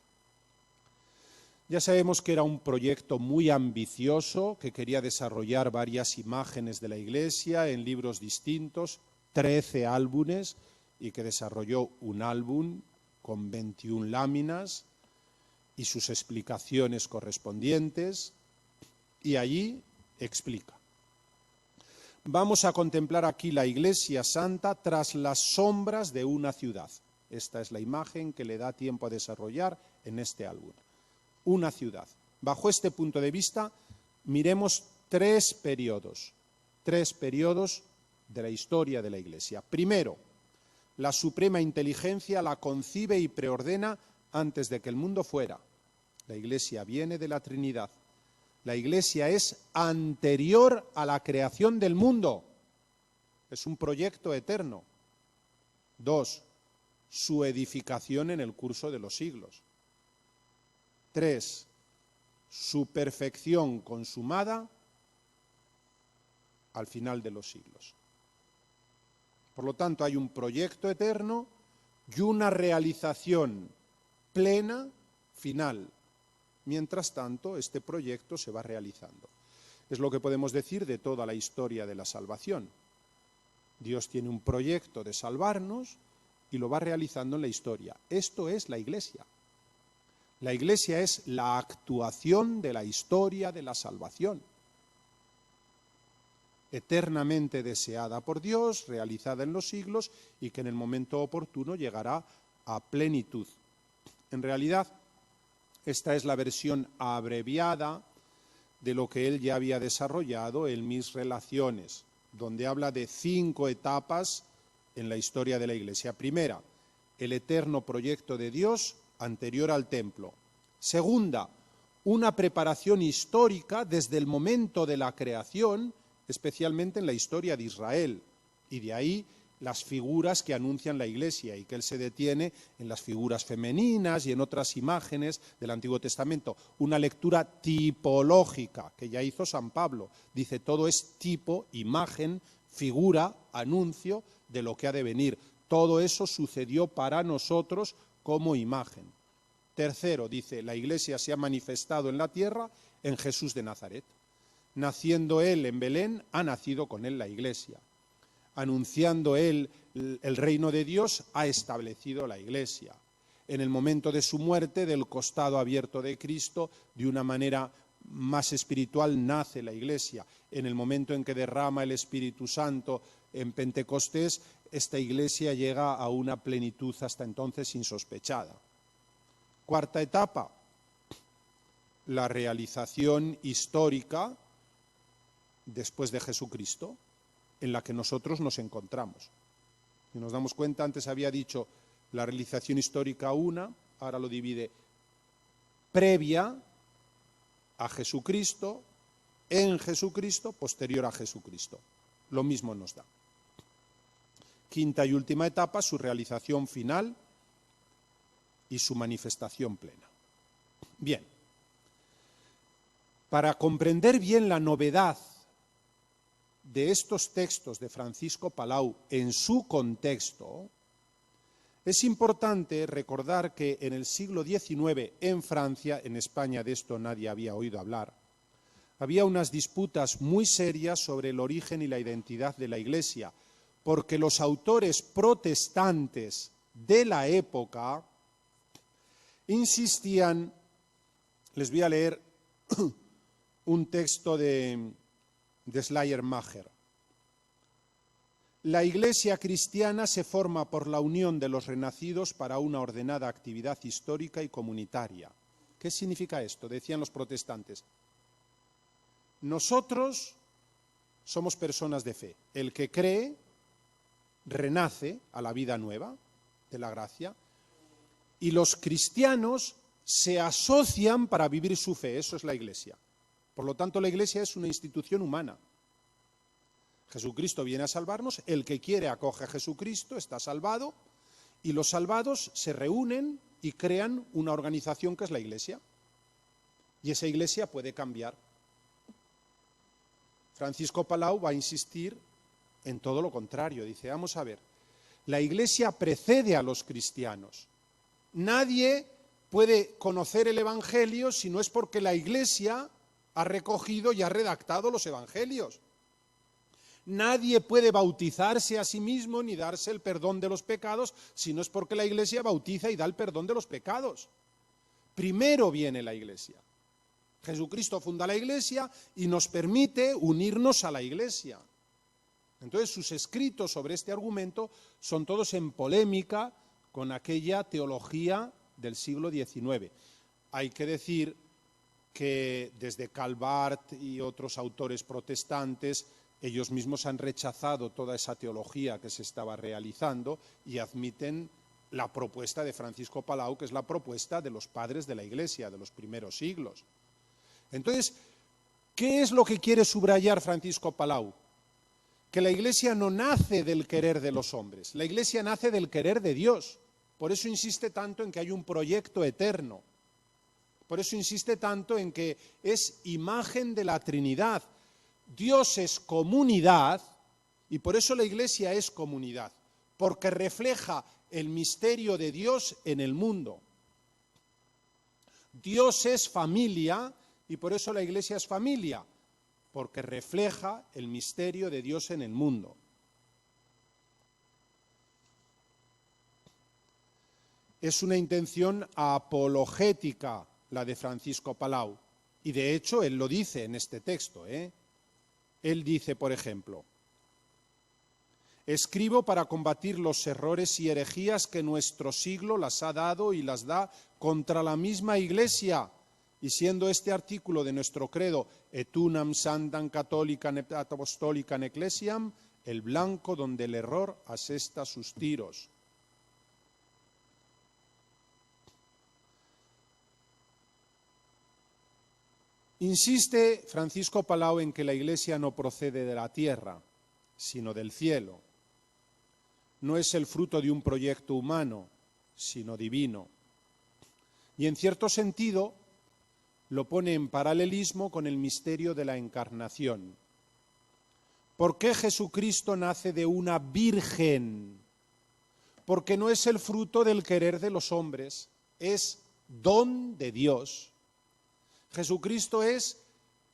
Ya sabemos que era un proyecto muy ambicioso, que quería desarrollar varias imágenes de la Iglesia en libros distintos, 13 álbumes, y que desarrolló un álbum con 21 láminas y sus explicaciones correspondientes, y allí explica. Vamos a contemplar aquí la Iglesia Santa tras las sombras de una ciudad. Esta es la imagen que le da tiempo a desarrollar en este álbum. Una ciudad. Bajo este punto de vista, miremos tres periodos de la historia de la Iglesia. Primero, la suprema inteligencia la concibe y preordena antes de que el mundo fuera. La Iglesia viene de la Trinidad. La Iglesia es anterior a la creación del mundo. Es un proyecto eterno. 2. Su edificación en el curso de los siglos. 3. Su perfección consumada al final de los siglos. Por lo tanto, hay un proyecto eterno y una realización plena final. Mientras tanto, este proyecto se va realizando. Es lo que podemos decir de toda la historia de la salvación. Dios tiene un proyecto de salvarnos y lo va realizando en la historia. Esto es la Iglesia. La Iglesia es la actuación de la historia de la salvación. Eternamente deseada por Dios, realizada en los siglos y que en el momento oportuno llegará a plenitud. En realidad, esta es la versión abreviada de lo que él ya había desarrollado en Mis Relaciones, donde habla de 5 etapas en la historia de la Iglesia. Primera, el eterno proyecto de Dios anterior al templo. Segunda, una preparación histórica desde el momento de la creación, especialmente en la historia de Israel, y de ahí las figuras que anuncian la Iglesia, y que él se detiene en las figuras femeninas y en otras imágenes del Antiguo Testamento. Una lectura tipológica que ya hizo San Pablo. Dice, todo es tipo, imagen, figura, anuncio de lo que ha de venir. Todo eso sucedió para nosotros como imagen. Tercero, dice, la Iglesia se ha manifestado en la tierra en Jesús de Nazaret. Naciendo él en Belén, ha nacido con él la Iglesia. Anunciando él el reino de Dios, ha establecido la Iglesia. En el momento de su muerte, del costado abierto de Cristo, de una manera más espiritual, nace la Iglesia. En el momento en que derrama el Espíritu Santo en Pentecostés, esta Iglesia llega a una plenitud hasta entonces insospechada. Cuarta etapa, la realización histórica después de Jesucristo, en la que nosotros nos encontramos. Si nos damos cuenta, antes había dicho la realización histórica una, ahora lo divide previa a Jesucristo, en Jesucristo, posterior a Jesucristo. Lo mismo nos da. Quinta y última etapa, su realización final y su manifestación plena. Bien, para comprender bien la novedad de estos textos de Francisco Palau en su contexto, es importante recordar que en el siglo XIX en Francia, en España de esto nadie había oído hablar, había unas disputas muy serias sobre el origen y la identidad de la Iglesia, porque los autores protestantes de la época insistían. Les voy a leer un texto de Schleiermacher. La Iglesia cristiana se forma por la unión de los renacidos para una ordenada actividad histórica y comunitaria. ¿Qué significa esto? Decían los protestantes. Nosotros somos personas de fe. El que cree renace a la vida nueva de la gracia, y los cristianos se asocian para vivir su fe. Eso es la Iglesia. Por lo tanto, la Iglesia es una institución humana. Jesucristo viene a salvarnos, el que quiere acoge a Jesucristo, está salvado, y los salvados se reúnen y crean una organización que es la Iglesia. Y esa Iglesia puede cambiar. Francisco Palau va a insistir en todo lo contrario. Dice, vamos a ver, la Iglesia precede a los cristianos. Nadie puede conocer el Evangelio si no es porque la Iglesia ha recogido y ha redactado los Evangelios. Nadie puede bautizarse a sí mismo ni darse el perdón de los pecados si no es porque la Iglesia bautiza y da el perdón de los pecados. Primero viene la Iglesia. Jesucristo funda la Iglesia y nos permite unirnos a la Iglesia. Entonces sus escritos sobre este argumento son todos en polémica con aquella teología del siglo XIX. Hay que decir que desde Calvart y otros autores protestantes, ellos mismos han rechazado toda esa teología que se estaba realizando y admiten la propuesta de Francisco Palau, que es la propuesta de los padres de la Iglesia de los primeros siglos. Entonces, ¿Qué es lo que quiere subrayar Francisco Palau? Que la Iglesia no nace del querer de los hombres, la Iglesia nace del querer de Dios. Por eso insiste tanto en que hay un proyecto eterno. Por eso insiste tanto en que es imagen de la Trinidad. Dios es comunidad y por eso la Iglesia es comunidad, porque refleja el misterio de Dios en el mundo. Dios es familia y por eso la Iglesia es familia, porque refleja el misterio de Dios en el mundo. Es una intención apologética la de Francisco Palau, y de hecho él lo dice en este texto. Él dice, por ejemplo, escribo para combatir los errores y herejías que nuestro siglo las ha dado y las da contra la misma Iglesia, y siendo este artículo de nuestro credo et unam sanctam catholicam et apostolicam ecclesiam, el blanco donde el error asesta sus tiros. Insiste Francisco Palau en que la Iglesia no procede de la tierra, sino del cielo. No es el fruto de un proyecto humano, sino divino. Y en cierto sentido lo pone en paralelismo con el misterio de la encarnación. ¿Por qué Jesucristo nace de una virgen? Porque no es el fruto del querer de los hombres, es don de Dios. Jesucristo es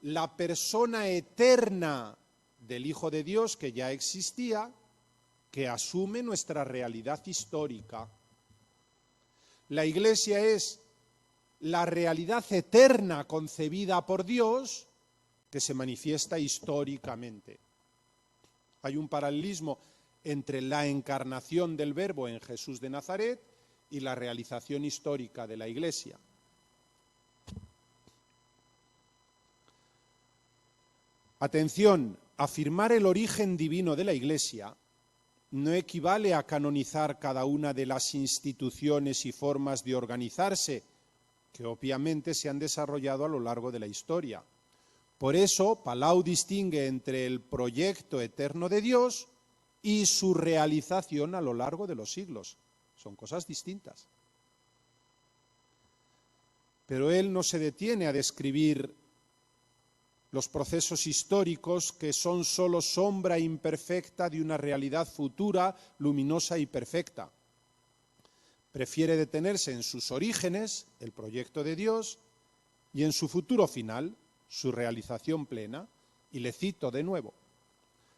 la persona eterna del Hijo de Dios que ya existía, que asume nuestra realidad histórica. La Iglesia es la realidad eterna concebida por Dios que se manifiesta históricamente. Hay un paralelismo entre la encarnación del Verbo en Jesús de Nazaret y la realización histórica de la Iglesia. Atención, afirmar el origen divino de la Iglesia no equivale a canonizar cada una de las instituciones y formas de organizarse que obviamente se han desarrollado a lo largo de la historia. Por eso, Palau distingue entre el proyecto eterno de Dios y su realización a lo largo de los siglos. Son cosas distintas. Pero él no se detiene a describir los procesos históricos que son solo sombra imperfecta de una realidad futura, luminosa y perfecta. Prefiere detenerse en sus orígenes, el proyecto de Dios, y en su futuro final, su realización plena, y le cito de nuevo.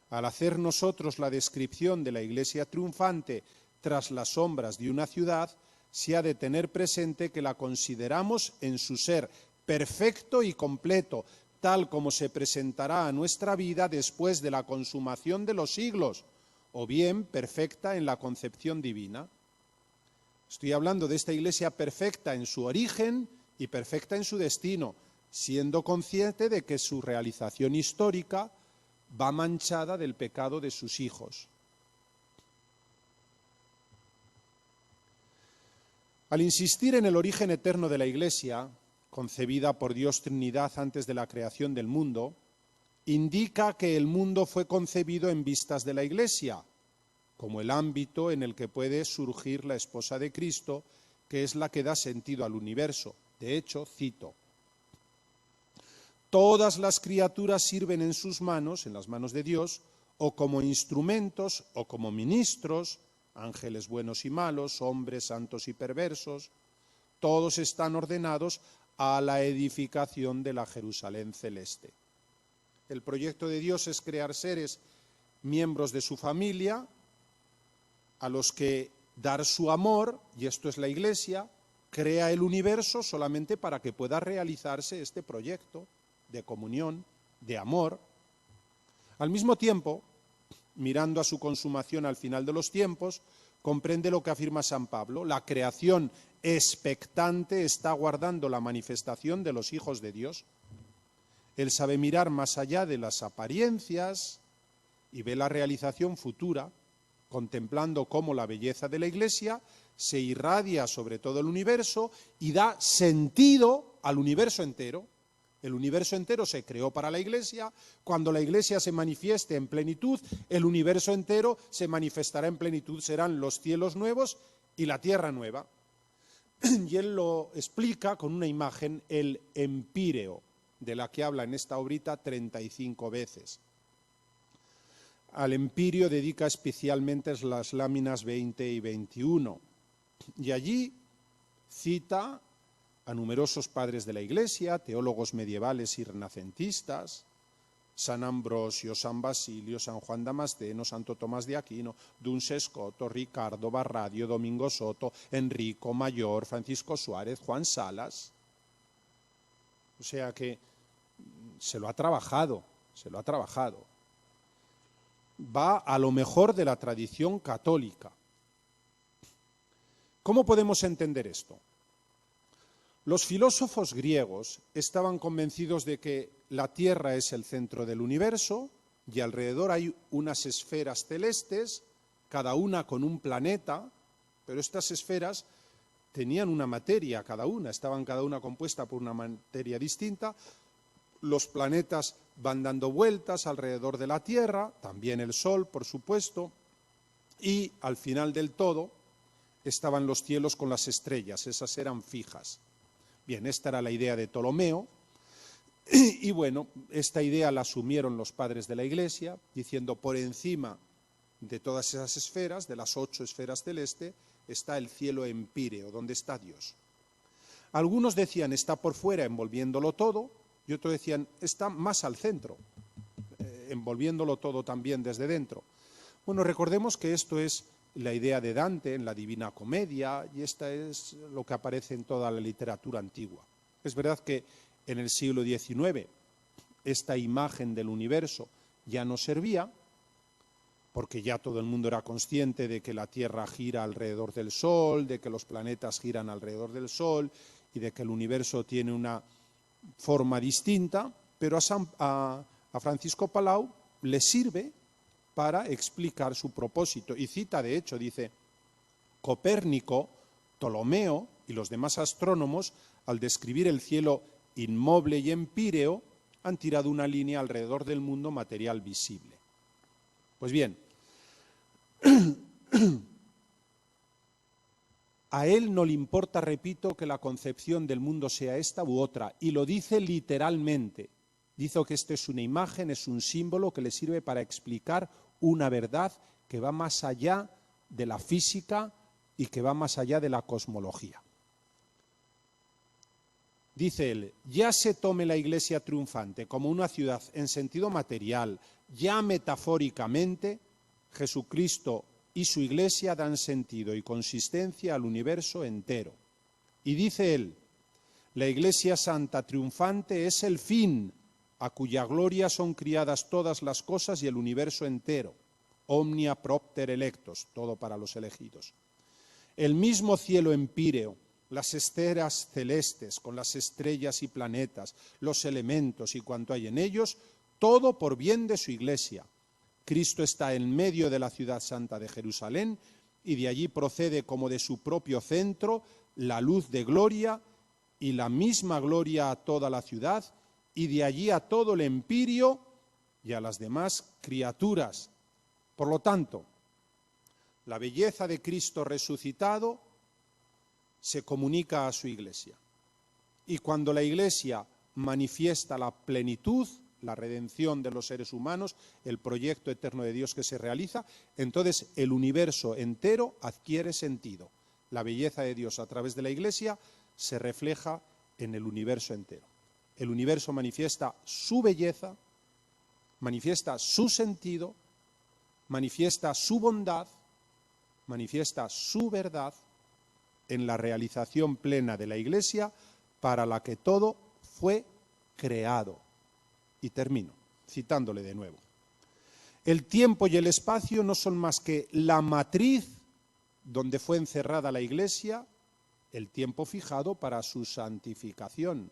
Al hacer nosotros la descripción de la Iglesia triunfante tras las sombras de una ciudad, se ha de tener presente que la consideramos en su ser perfecto y completo, tal como se presentará a nuestra vida después de la consumación de los siglos, o bien perfecta en la concepción divina. Estoy hablando de esta Iglesia perfecta en su origen y perfecta en su destino, siendo consciente de que su realización histórica va manchada del pecado de sus hijos. Al insistir en el origen eterno de la Iglesia, concebida por Dios Trinidad antes de la creación del mundo, indica que el mundo fue concebido en vistas de la Iglesia, como el ámbito en el que puede surgir la esposa de Cristo, que es la que da sentido al universo. De hecho, cito, todas las criaturas sirven en sus manos, en las manos de Dios, o como instrumentos o como ministros, ángeles buenos y malos, hombres santos y perversos, todos están ordenados a la edificación de la Jerusalén celeste. El proyecto de Dios es crear seres miembros de su familia, a los que dar su amor, y esto es la Iglesia, crea el universo solamente para que pueda realizarse este proyecto de comunión, de amor. Al mismo tiempo, mirando a su consumación al final de los tiempos, comprende lo que afirma San Pablo: la creación expectante está aguardando la manifestación de los hijos de Dios. Él sabe mirar más allá de las apariencias y ve la realización futura, contemplando cómo la belleza de la Iglesia se irradia sobre todo el universo y da sentido al universo entero. El universo entero se creó para la Iglesia. Cuando la Iglesia se manifieste en plenitud, el universo entero se manifestará en plenitud. Serán los cielos nuevos y la tierra nueva. Y él lo explica con una imagen, el empíreo, de la que habla en esta obrita 35 veces. Al empíreo dedica especialmente las láminas 20 y 21. Y allí cita a numerosos padres de la Iglesia, teólogos medievales y renacentistas, San Ambrosio, San Basilio, San Juan Damasceno, Santo Tomás de Aquino, Duns Scoto, Ricardo Barradio, Domingo Soto, Enrico Mayor, Francisco Suárez, Juan Salas. O sea que se lo ha trabajado. Va a lo mejor de la tradición católica. ¿Cómo podemos entender esto? Los filósofos griegos estaban convencidos de que la Tierra es el centro del universo y alrededor hay unas esferas celestes, cada una con un planeta, pero estas esferas tenían una materia cada una, estaban cada una compuesta por una materia distinta. Los planetas van dando vueltas alrededor de la Tierra, también el Sol, por supuesto, y al final del todo estaban los cielos con las estrellas, esas eran fijas. Bien, esta era la idea de Ptolomeo, y bueno, esta idea la asumieron los padres de la Iglesia, diciendo por encima de todas esas esferas, de las 8 esferas celestes, está el cielo empíreo, donde está Dios. Algunos decían está por fuera envolviéndolo todo, y otros decían está más al centro, envolviéndolo todo también desde dentro. Bueno, recordemos que esto es la idea de Dante en la Divina Comedia, y esta es lo que aparece en toda la literatura antigua. Es verdad que en el siglo XIX esta imagen del universo ya no servía, porque ya todo el mundo era consciente de que la Tierra gira alrededor del Sol, de que los planetas giran alrededor del Sol, y de que el universo tiene una forma distinta, pero a Francisco Palau le sirve para explicar su propósito. Y cita, de hecho, dice, Copérnico, Ptolomeo y los demás astrónomos, al describir el cielo inmoble y empíreo, han tirado una línea alrededor del mundo material visible. Pues bien, a él no le importa, repito, que la concepción del mundo sea esta u otra, y lo dice literalmente. Dice que esto es una imagen, es un símbolo que le sirve para explicar una verdad que va más allá de la física y que va más allá de la cosmología. Dice él, ya se tome la Iglesia triunfante como una ciudad en sentido material, ya metafóricamente, Jesucristo y su Iglesia dan sentido y consistencia al universo entero. Y dice él, la Iglesia Santa triunfante es el fin, a cuya gloria son criadas todas las cosas y el universo entero, omnia propter electos, todo para los elegidos. El mismo cielo empíreo, las esferas celestes con las estrellas y planetas, los elementos y cuanto hay en ellos, todo por bien de su Iglesia. Cristo está en medio de la ciudad santa de Jerusalén y de allí procede como de su propio centro la luz de gloria y la misma gloria a toda la ciudad, y de allí a todo el empíreo y a las demás criaturas. Por lo tanto, la belleza de Cristo resucitado se comunica a su Iglesia. Y cuando la Iglesia manifiesta la plenitud, la redención de los seres humanos, el proyecto eterno de Dios que se realiza, entonces el universo entero adquiere sentido. La belleza de Dios a través de la Iglesia se refleja en el universo entero. El universo manifiesta su belleza, manifiesta su sentido, manifiesta su bondad, manifiesta su verdad en la realización plena de la Iglesia para la que todo fue creado. Y termino citándole de nuevo. El tiempo y el espacio no son más que la matriz donde fue encerrada la Iglesia, el tiempo fijado para su santificación.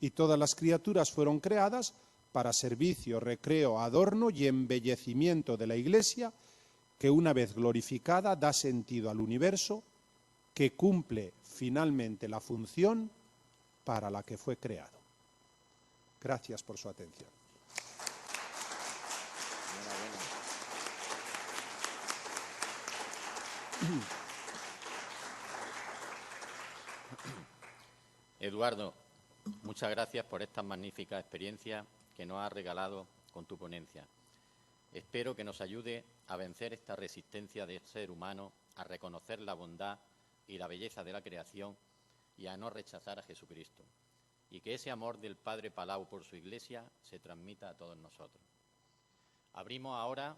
Y todas las criaturas fueron creadas para servicio, recreo, adorno y embellecimiento de la Iglesia, que una vez glorificada da sentido al universo, que cumple finalmente la función para la que fue creado. Gracias por su atención. Eduardo, muchas gracias por esta magnífica experiencia que nos has regalado con tu ponencia. Espero que nos ayude a vencer esta resistencia del ser humano, a reconocer la bondad y la belleza de la creación y a no rechazar a Jesucristo. Y que ese amor del Padre Palau por su Iglesia se transmita a todos nosotros. Abrimos ahora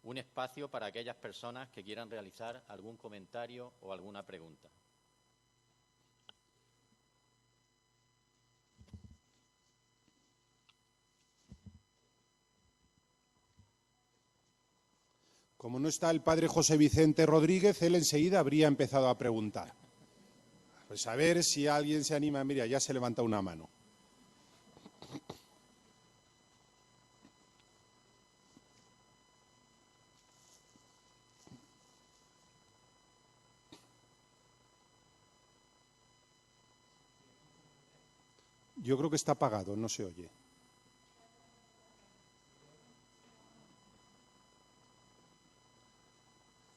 un espacio para aquellas personas que quieran realizar algún comentario o alguna pregunta. Como no está el padre José Vicente Rodríguez, él enseguida habría empezado a preguntar. Pues a ver si alguien se anima. Mira, ya se levanta una mano. Yo creo que está apagado, no se oye.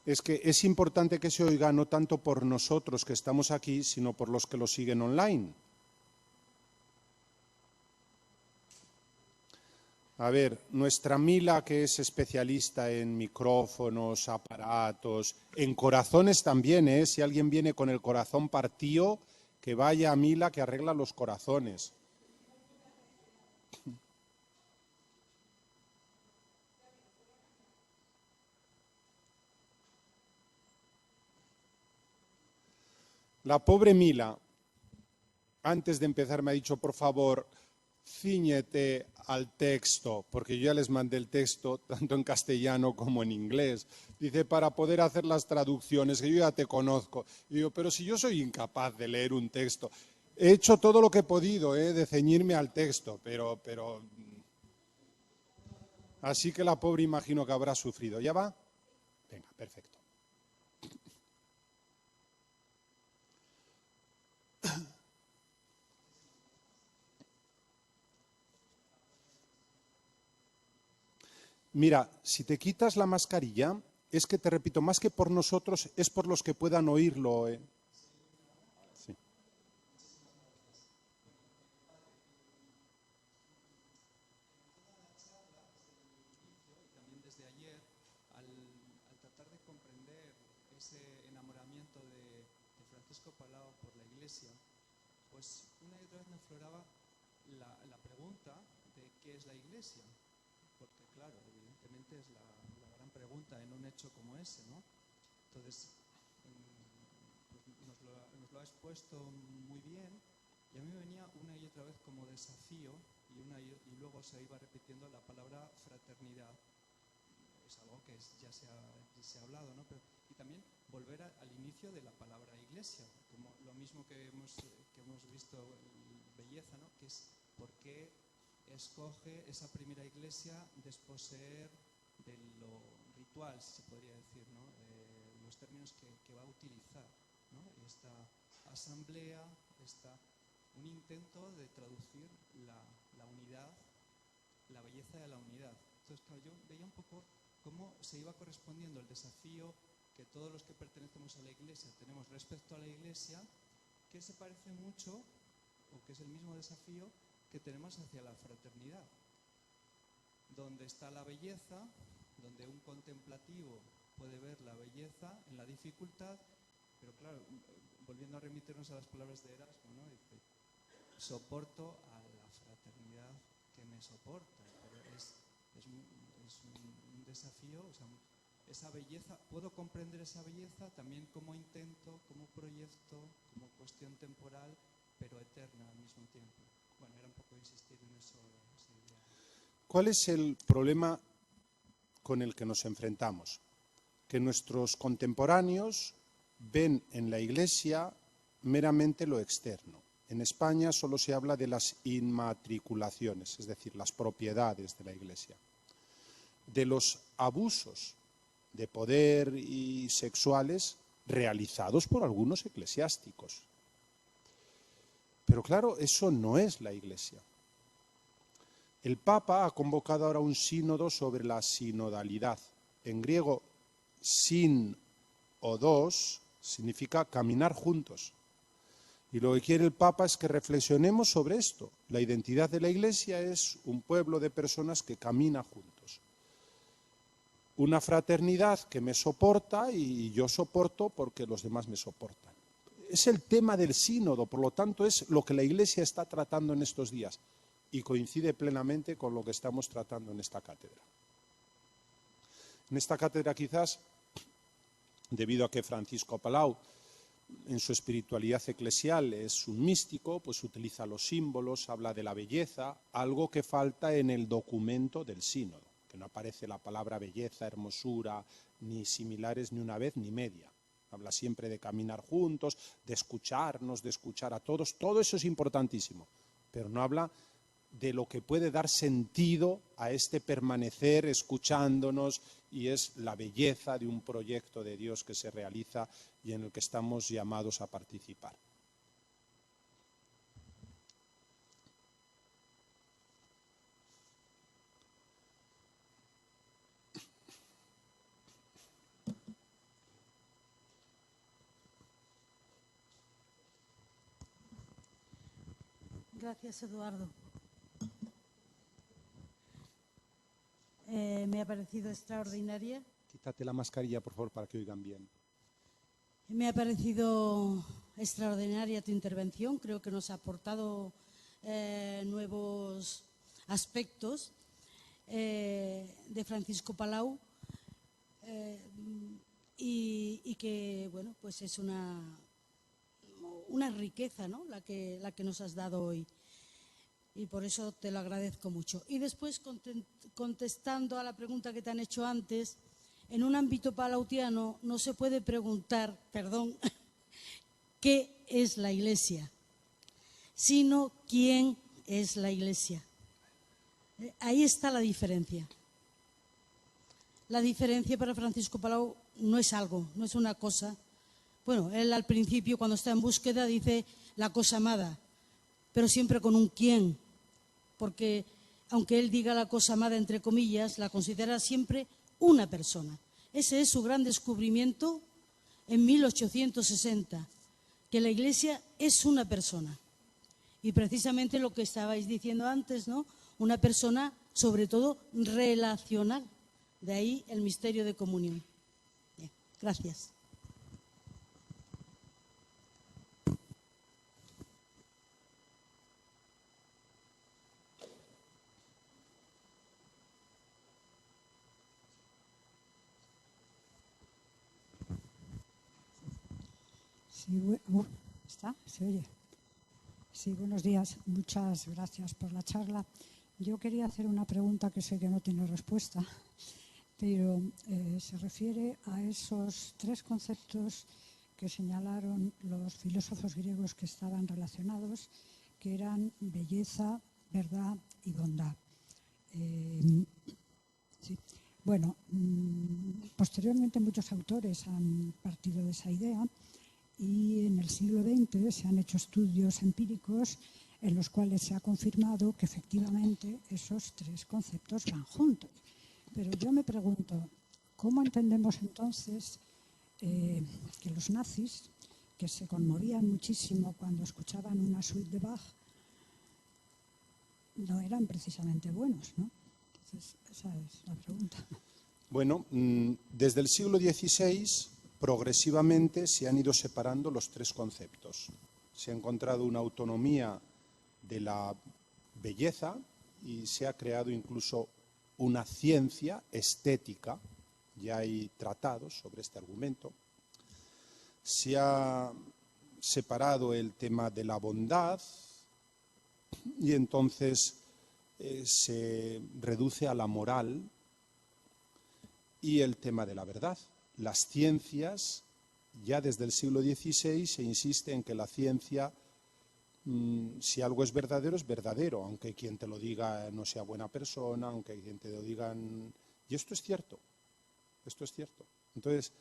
Es que es importante que se oiga no tanto por nosotros que estamos aquí, sino por los que lo siguen online. A ver, nuestra Mila, que es especialista en micrófonos, aparatos, en corazones también, ¿eh? Si alguien viene con el corazón partido, que vaya a Mila, que arregla los corazones. La pobre Mila, antes de empezar, me ha dicho, por favor, cíñete al texto, porque yo ya les mandé el texto, tanto en castellano como en inglés. Dice, para poder hacer las traducciones, que yo ya te conozco. Y digo, pero si yo soy incapaz de leer un texto. He hecho todo lo que he podido, de ceñirme al texto, pero... Así que la pobre imagino que habrá sufrido. ¿Ya va? Venga, perfecto. Mira, si te quitas la mascarilla, es que te repito, más que por nosotros, es por los que puedan oírlo. Sí. También desde ayer, al tratar de comprender ese enamoramiento de Francisco Palau por la Iglesia, pues una y otra vez me afloraba la pregunta de qué es la Iglesia. Porque claro, evidentemente es la gran pregunta en un hecho como ese, ¿no? Entonces, pues nos lo ha expuesto muy bien y a mí me venía una y otra vez como desafío y luego se iba repitiendo la palabra fraternidad. Es algo que ya se ha hablado, ¿no? Y también volver al inicio de la palabra iglesia, como lo mismo que hemos visto belleza, ¿no? Que es por qué escoge esa primera iglesia desposeer de lo ritual, si se podría decir, ¿no? Los términos que va a utilizar, ¿no? Esta asamblea, un intento de traducir la unidad, la belleza de la unidad. Entonces, claro, yo veía un poco cómo se iba correspondiendo el desafío que todos los que pertenecemos a la Iglesia tenemos respecto a la Iglesia, que se parece mucho, o que es el mismo desafío que tenemos hacia la fraternidad, donde está la belleza, donde un contemplativo puede ver la belleza en la dificultad, pero claro, volviendo a remitirnos a las palabras de Erasmo, ¿no? Dice, soporto a la fraternidad que me soporta, pero es un desafío, o sea, esa belleza, puedo comprender esa belleza también como intento, como proyecto, como cuestión temporal, pero eterna al mismo tiempo. Bueno, era un poco insistir en eso. ¿Cuál es el problema con el que nos enfrentamos? Que nuestros contemporáneos ven en la Iglesia meramente lo externo. En España solo se habla de las inmatriculaciones, es decir, las propiedades de la Iglesia, de los abusos de poder y sexuales realizados por algunos eclesiásticos. Pero claro, eso no es la Iglesia. El Papa ha convocado ahora un sínodo sobre la sinodalidad. En griego, sin o dos significa caminar juntos. Y lo que quiere el Papa es que reflexionemos sobre esto. La identidad de la Iglesia es un pueblo de personas que camina juntos. Una fraternidad que me soporta y yo soporto porque los demás me soportan. Es el tema del sínodo, por lo tanto es lo que la Iglesia está tratando en estos días y coincide plenamente con lo que estamos tratando en esta cátedra. En esta cátedra quizás, debido a que Francisco Palau en su espiritualidad eclesial es un místico, pues utiliza los símbolos, habla de la belleza, algo que falta en el documento del sínodo, que no aparece la palabra belleza, hermosura, ni similares ni una vez ni media. Habla siempre de caminar juntos, de escucharnos, de escuchar a todos, todo eso es importantísimo, pero no habla de lo que puede dar sentido a este permanecer escuchándonos, y es la belleza de un proyecto de Dios que se realiza y en el que estamos llamados a participar. Gracias, Eduardo. Me ha parecido extraordinaria. Quítate la mascarilla, por favor, para que oigan bien. Me ha parecido extraordinaria tu intervención. Creo que nos ha aportado nuevos aspectos de Francisco Palau y que, bueno, pues es una riqueza, ¿no?, la que nos has dado hoy. Y por eso te lo agradezco mucho. Y después, contestando a la pregunta que te han hecho antes, en un ámbito palautiano no se puede preguntar, ¿qué es la Iglesia?, sino ¿quién es la Iglesia? Ahí está la diferencia. La diferencia para Francisco Palau no es algo, no es una cosa. Bueno, él al principio, cuando está en búsqueda, dice la cosa amada, pero siempre con un quién, porque aunque él diga la cosa amada entre comillas, la considera siempre una persona. Ese es su gran descubrimiento en 1860, que la Iglesia es una persona. Y precisamente lo que estabais diciendo antes, ¿no?, una persona sobre todo relacional, de ahí el misterio de comunión. Bien, gracias. Sí, ¿está? ¿Se oye? Sí, buenos días. Muchas gracias por la charla. Yo quería hacer una pregunta que sé que no tiene respuesta, pero se refiere a esos tres conceptos que señalaron los filósofos griegos que estaban relacionados, que eran belleza, verdad y bondad. Sí. Bueno, posteriormente muchos autores han partido de esa idea y en el siglo XX se han hecho estudios empíricos en los cuales se ha confirmado que efectivamente esos tres conceptos van juntos. Pero yo me pregunto, ¿cómo entendemos entonces que los nazis, que se conmovían muchísimo cuando escuchaban una suite de Bach, no eran precisamente buenos, ¿no? Entonces, esa es la pregunta. Bueno, desde el siglo XVI progresivamente se han ido separando los tres conceptos. Se ha encontrado una autonomía de la belleza y se ha creado incluso una ciencia estética. Ya hay tratados sobre este argumento. Se ha separado el tema de la bondad y entonces se reduce a la moral y el tema de la verdad. Las ciencias, ya desde el siglo XVI se insiste en que la ciencia, si algo es verdadero, aunque quien te lo diga no sea buena persona, aunque quien te lo diga... Y esto es cierto, esto es cierto. Entonces,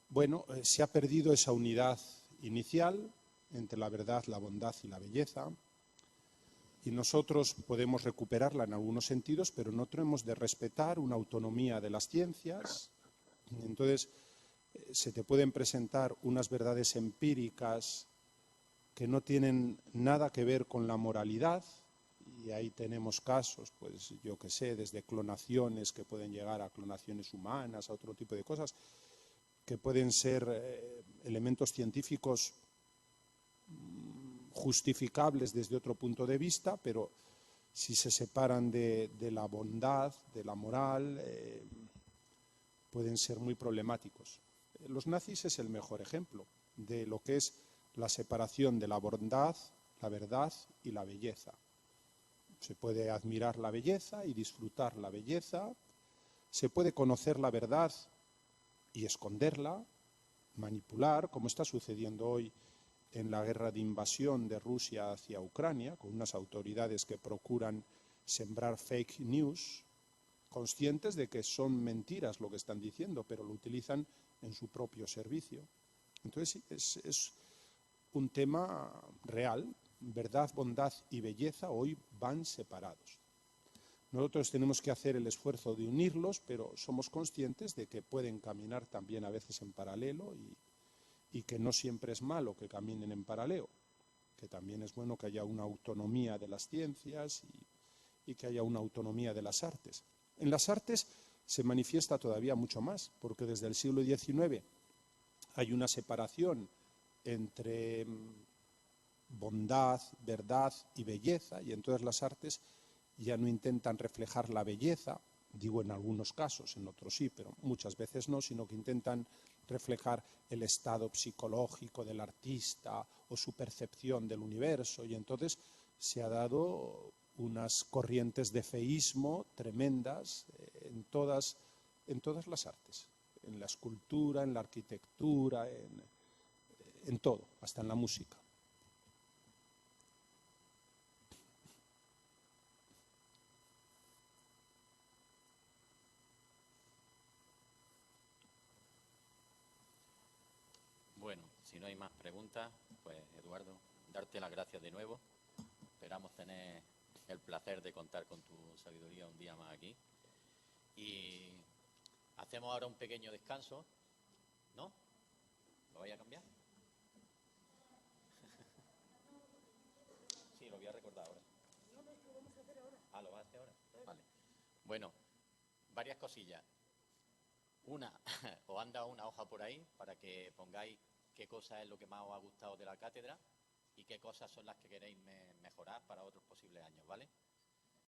bueno, se ha perdido esa unidad inicial entre la verdad, la bondad y la belleza. y nosotros podemos recuperarla en algunos sentidos, pero en otro hemos de respetar una autonomía de las ciencias. Entonces, se te pueden presentar unas verdades empíricas que no tienen nada que ver con la moralidad, y ahí tenemos casos, pues yo que sé, desde clonaciones que pueden llegar a clonaciones humanas, a otro tipo de cosas, que pueden ser elementos científicos justificables desde otro punto de vista, pero si se separan de la bondad, de la moral, pueden ser muy problemáticos. Los nazis es el mejor ejemplo de lo que es la separación de la bondad, la verdad y la belleza. Se puede admirar la belleza y disfrutar la belleza, se puede conocer la verdad y esconderla, manipular, como está sucediendo hoy en la guerra de invasión de Rusia hacia Ucrania, con unas autoridades que procuran sembrar fake news, conscientes de que son mentiras lo que están diciendo, pero lo utilizan en su propio servicio. Entonces, es un tema real. Verdad, bondad y belleza hoy van separados. Nosotros tenemos que hacer el esfuerzo de unirlos, pero somos conscientes de que pueden caminar también a veces en paralelo y que no siempre es malo que caminen en paralelo, que también es bueno que haya una autonomía de las ciencias y que haya una autonomía de las artes. En las artes se manifiesta todavía mucho más, porque desde el siglo XIX hay una separación entre bondad, verdad y belleza, y entonces las artes ya no intentan reflejar la belleza, digo en algunos casos, en otros sí, pero muchas veces no, sino que intentan reflejar el estado psicológico del artista o su percepción del universo, y entonces se ha dado unas corrientes de feísmo tremendas en todas las artes, en la escultura, en la arquitectura, en todo, hasta en la música. Bueno, si no hay más preguntas, pues Eduardo, darte las gracias de nuevo. Esperamos tener el placer de contar con tu sabiduría un día más aquí. Y hacemos ahora un pequeño descanso, ¿no? ¿Lo vais a cambiar? Sí, lo voy a recordar ahora. Ah, ¿lo vas a hacer ahora? Vale. Bueno, varias cosillas. Una, os han dado una hoja por ahí para que pongáis qué cosa es lo que más os ha gustado de la cátedra y qué cosas son las que queréis mejorar para otros posibles años, ¿vale?